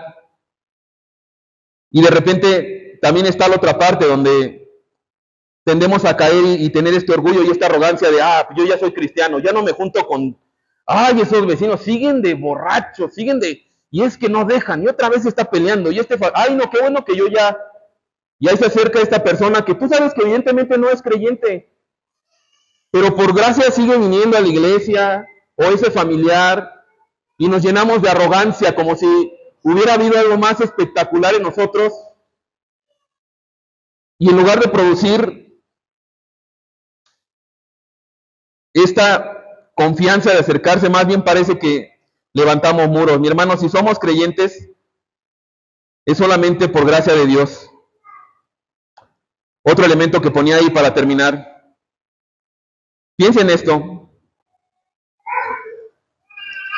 Y de repente también está la otra parte donde tendemos a caer y tener este orgullo y esta arrogancia de, yo ya soy cristiano, ya no me junto con, esos vecinos siguen de borrachos, y es que no dejan, y otra vez está peleando, no, qué bueno que yo ya, y ahí se acerca esta persona que tú sabes que evidentemente no es creyente, pero por gracia sigue viniendo a la iglesia, o ese familiar, y nos llenamos de arrogancia, como si hubiera habido algo más espectacular en nosotros, y en lugar de producir esta confianza de acercarse, más bien parece que levantamos muros. Mi hermano, si somos creyentes, es solamente por gracia de Dios. Otro elemento que ponía ahí para terminar. Piensa en esto.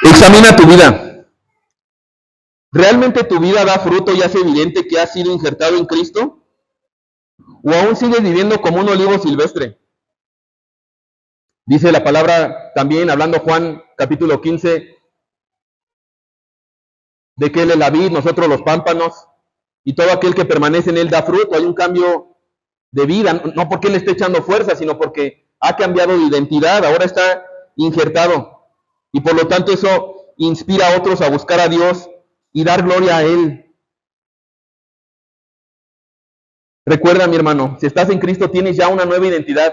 Examina tu vida. ¿Realmente tu vida da fruto y hace evidente que has sido injertado en Cristo? ¿O aún sigues viviendo como un olivo silvestre? Dice la palabra también, hablando Juan capítulo 15, de que Él es la vid, nosotros los pámpanos, y todo aquel que permanece en Él da fruto. Hay un cambio de vida, no porque Él esté echando fuerza, sino porque ha cambiado de identidad, ahora está injertado. Y por lo tanto eso inspira a otros a buscar a Dios y dar gloria a Él. Recuerda, mi hermano, si estás en Cristo tienes ya una nueva identidad.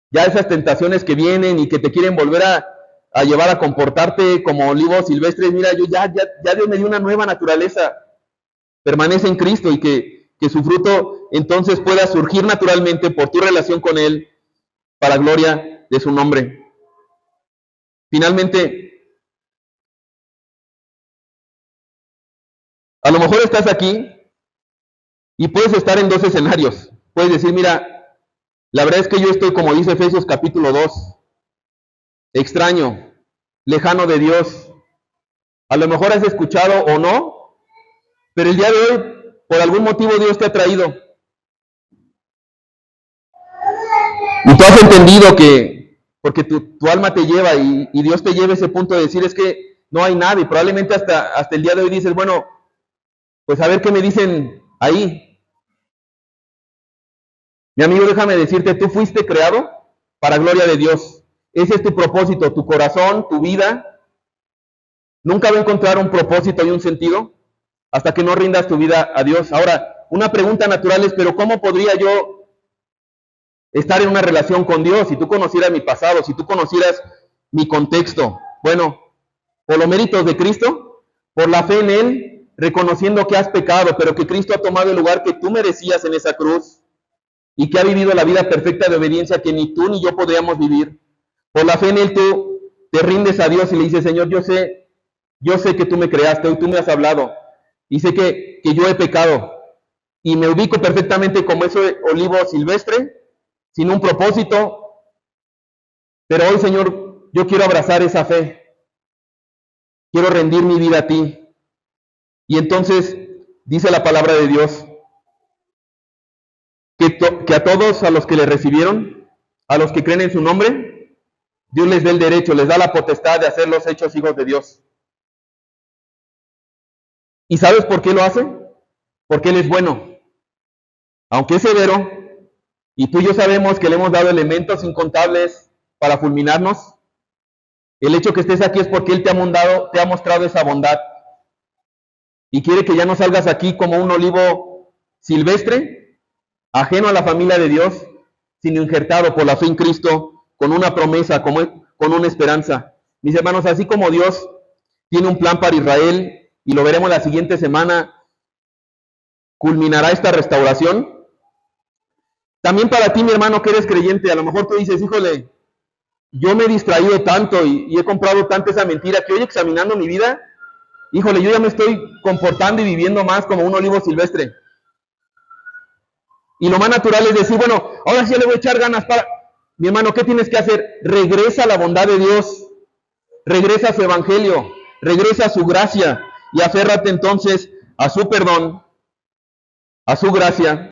Ya esas tentaciones que vienen y que te quieren volver a llevar a comportarte como olivos silvestres, mira, ya Dios me dio una nueva naturaleza. Permanece en Cristo y que su fruto entonces pueda surgir naturalmente por tu relación con Él para gloria de su nombre. Finalmente, a lo mejor estás aquí y puedes estar en dos escenarios. Puedes decir, mira, la verdad es que yo estoy, como dice Efesios capítulo 2, extraño, lejano de Dios. A lo mejor has escuchado o no, pero el día de hoy, por algún motivo, Dios te ha traído. Y tú has entendido que, porque tu alma te lleva y Dios te lleva a ese punto de decir, es que no hay nada. Y probablemente hasta el día de hoy dices, bueno, pues a ver qué me dicen ahí. Mi amigo, déjame decirte, tú fuiste creado para gloria de Dios. Ese es tu propósito, tu corazón, tu vida. Nunca va a encontrar un propósito y un sentido hasta que no rindas tu vida a Dios. Ahora, una pregunta natural es, pero ¿cómo podría yo estar en una relación con Dios? Si tú conocieras mi pasado, si tú conocieras mi contexto. Bueno, por los méritos de Cristo, por la fe en Él, reconociendo que has pecado, pero que Cristo ha tomado el lugar que tú merecías en esa cruz y que ha vivido la vida perfecta de obediencia que ni tú ni yo podríamos vivir. Por la fe en Él tú te rindes a Dios y le dices, Señor, yo sé que tú me creaste, hoy tú me has hablado y sé que yo he pecado y me ubico perfectamente como ese olivo silvestre, sin un propósito, pero hoy, Señor, yo quiero abrazar esa fe, quiero rendir mi vida a ti. Y entonces dice la palabra de Dios que a todos a los que le recibieron, a los que creen en su nombre, Dios les da el derecho, les da la potestad de hacerlos hechos hijos de Dios. ¿Y sabes por qué lo hace? Porque Él es bueno. Aunque es severo, y tú y yo sabemos que le hemos dado elementos incontables para fulminarnos, el hecho que estés aquí es porque Él te ha mostrado esa bondad. Y quiere que ya no salgas aquí como un olivo silvestre, ajeno a la familia de Dios, sino injertado por la fe en Cristo, con una promesa, con una esperanza. Mis hermanos, así como Dios tiene un plan para Israel, y lo veremos la siguiente semana, culminará esta restauración, También para ti, mi hermano, que eres creyente, a lo mejor tú dices, híjole, yo me he distraído tanto y he comprado tanta esa mentira que hoy examinando mi vida, híjole, yo ya me estoy comportando y viviendo más como un olivo silvestre. Y lo más natural es decir, bueno, ahora sí le voy a echar ganas para... Mi hermano, ¿qué tienes que hacer? Regresa a la bondad de Dios, regresa a su evangelio, regresa a su gracia y aférrate entonces a su perdón, a su gracia,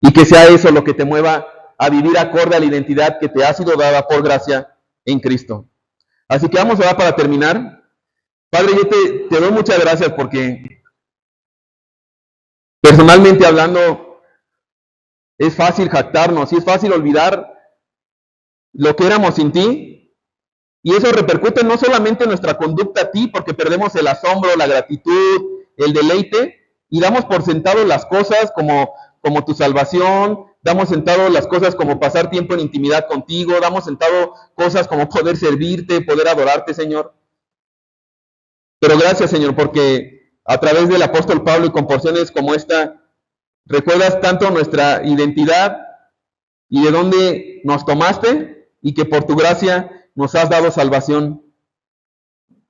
y que sea eso lo que te mueva a vivir acorde a la identidad que te ha sido dada por gracia en Cristo. Así que vamos a orar para terminar. Padre, yo te doy muchas gracias porque personalmente hablando es fácil jactarnos y es fácil olvidar lo que éramos sin ti, y eso repercute no solamente en nuestra conducta a ti, porque perdemos el asombro, la gratitud, el deleite, y damos por sentado las cosas como tu salvación, damos sentado las cosas como pasar tiempo en intimidad contigo, damos sentado cosas como poder servirte, poder adorarte, Señor. Pero gracias, Señor, porque a través del apóstol Pablo y con porciones como esta, recuerdas tanto nuestra identidad y de dónde nos tomaste, y que por tu gracia nos has dado salvación.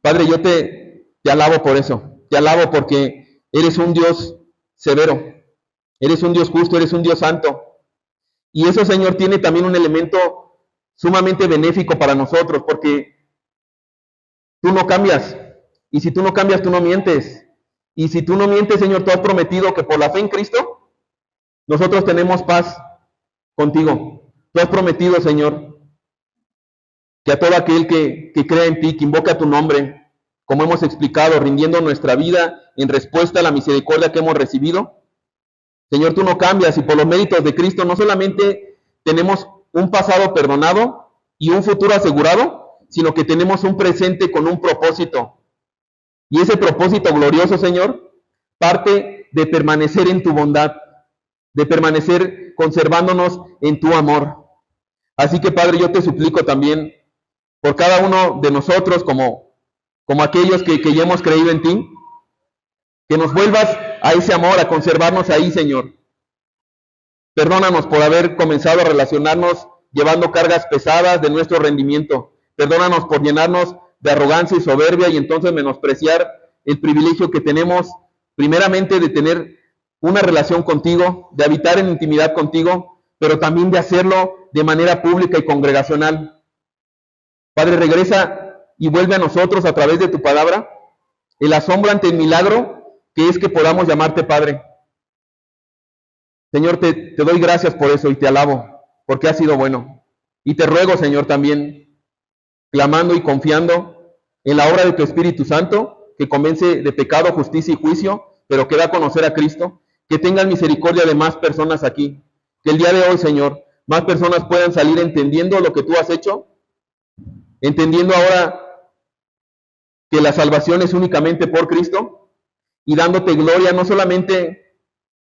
Padre, yo te alabo por eso, te alabo porque eres un Dios severo, eres un Dios justo, eres un Dios santo. Y eso, Señor, tiene también un elemento sumamente benéfico para nosotros, porque tú no cambias, y si tú no cambias, tú no mientes. Y si tú no mientes, Señor, tú has prometido que por la fe en Cristo, nosotros tenemos paz contigo. Tú has prometido, Señor, que a todo aquel que crea en ti, que invoca tu nombre, como hemos explicado, rindiendo nuestra vida en respuesta a la misericordia que hemos recibido, Señor, tú no cambias, y por los méritos de Cristo no solamente tenemos un pasado perdonado y un futuro asegurado, sino que tenemos un presente con un propósito. Y ese propósito glorioso, Señor, parte de permanecer en tu bondad, de permanecer conservándonos en tu amor. Así que, Padre, yo te suplico también por cada uno de nosotros, como aquellos que ya hemos creído en ti, que nos vuelvas a ese amor, a conservarnos ahí, Señor. Perdónanos por haber comenzado a relacionarnos llevando cargas pesadas de nuestro rendimiento. Perdónanos por llenarnos de arrogancia y soberbia y entonces menospreciar el privilegio que tenemos, primeramente, de tener una relación contigo, de habitar en intimidad contigo, pero también de hacerlo de manera pública y congregacional. Padre, regresa y vuelve a nosotros a través de tu palabra el asombro ante el milagro que es que podamos llamarte Padre. Señor, te doy gracias por eso y te alabo, porque has sido bueno. Y te ruego, Señor, también, clamando y confiando en la obra de tu Espíritu Santo, que convence de pecado, justicia y juicio, pero que da a conocer a Cristo, que tengan misericordia de más personas aquí. Que el día de hoy, Señor, más personas puedan salir entendiendo lo que tú has hecho, entendiendo ahora que la salvación es únicamente por Cristo, y dándote gloria no solamente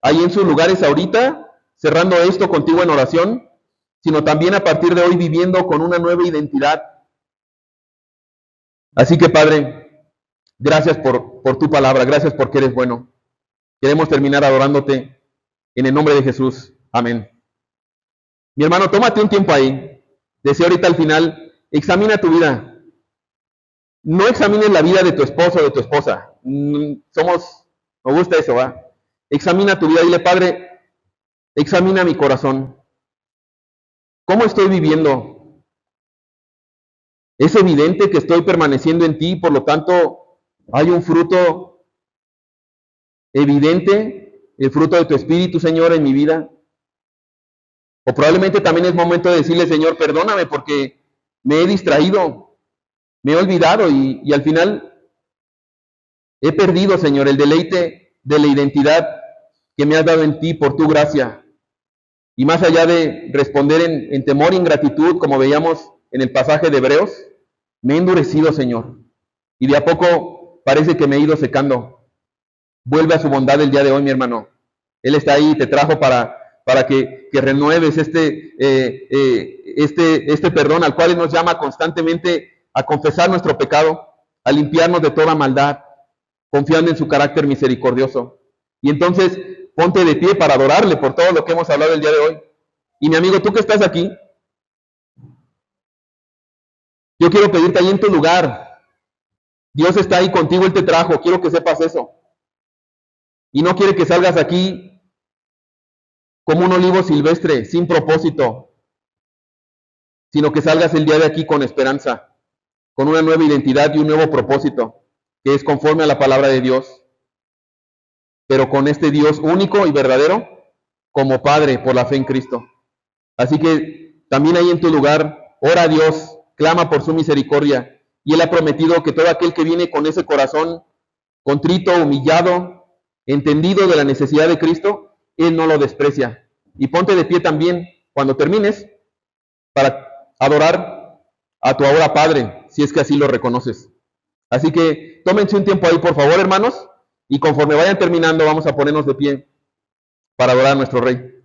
ahí en sus lugares ahorita, cerrando esto contigo en oración, sino también a partir de hoy viviendo con una nueva identidad. Así que, Padre, gracias por tu palabra, gracias porque eres bueno. Queremos terminar adorándote en el nombre de Jesús. Amén. Mi hermano, tómate un tiempo ahí. Deseo ahorita al final, examina tu vida. No examines la vida de tu esposo o de tu esposa. Me gusta eso, ¿va? Examina tu vida. Dile, Padre, examina mi corazón. ¿Cómo estoy viviendo? Es evidente que estoy permaneciendo en ti, por lo tanto, hay un fruto evidente, el fruto de tu Espíritu, Señor, en mi vida. O probablemente también es momento de decirle, Señor, perdóname porque me he distraído, me he olvidado y al final he perdido, Señor, el deleite de la identidad que me has dado en ti por tu gracia. Y más allá de responder en temor e ingratitud, como veíamos en el pasaje de Hebreos, me he endurecido, Señor. Y de a poco parece que me he ido secando. Vuelve a su bondad el día de hoy, mi hermano. Él está ahí y te trajo para que renueves este perdón al cual Él nos llama constantemente a confesar nuestro pecado, a limpiarnos de toda maldad, confiando en su carácter misericordioso. Y entonces ponte de pie para adorarle por todo lo que hemos hablado el día de hoy. Y mi amigo, tú que estás aquí, yo quiero pedirte ahí en tu lugar. Dios está ahí contigo, Él te trajo, quiero que sepas eso. Y no quiere que salgas aquí como un olivo silvestre, sin propósito, sino que salgas el día de aquí con esperanza, con una nueva identidad y un nuevo propósito, que es conforme a la palabra de Dios, pero con este Dios único y verdadero, como Padre por la fe en Cristo. Así que también ahí en tu lugar, ora a Dios, clama por su misericordia, y Él ha prometido que todo aquel que viene con ese corazón contrito, humillado, entendido de la necesidad de Cristo, Él no lo desprecia. Y ponte de pie también cuando termines para adorar a tu ahora Padre, si es que así lo reconoces. Así que tómense un tiempo ahí, por favor, hermanos, y conforme vayan terminando, vamos a ponernos de pie para adorar a nuestro Rey.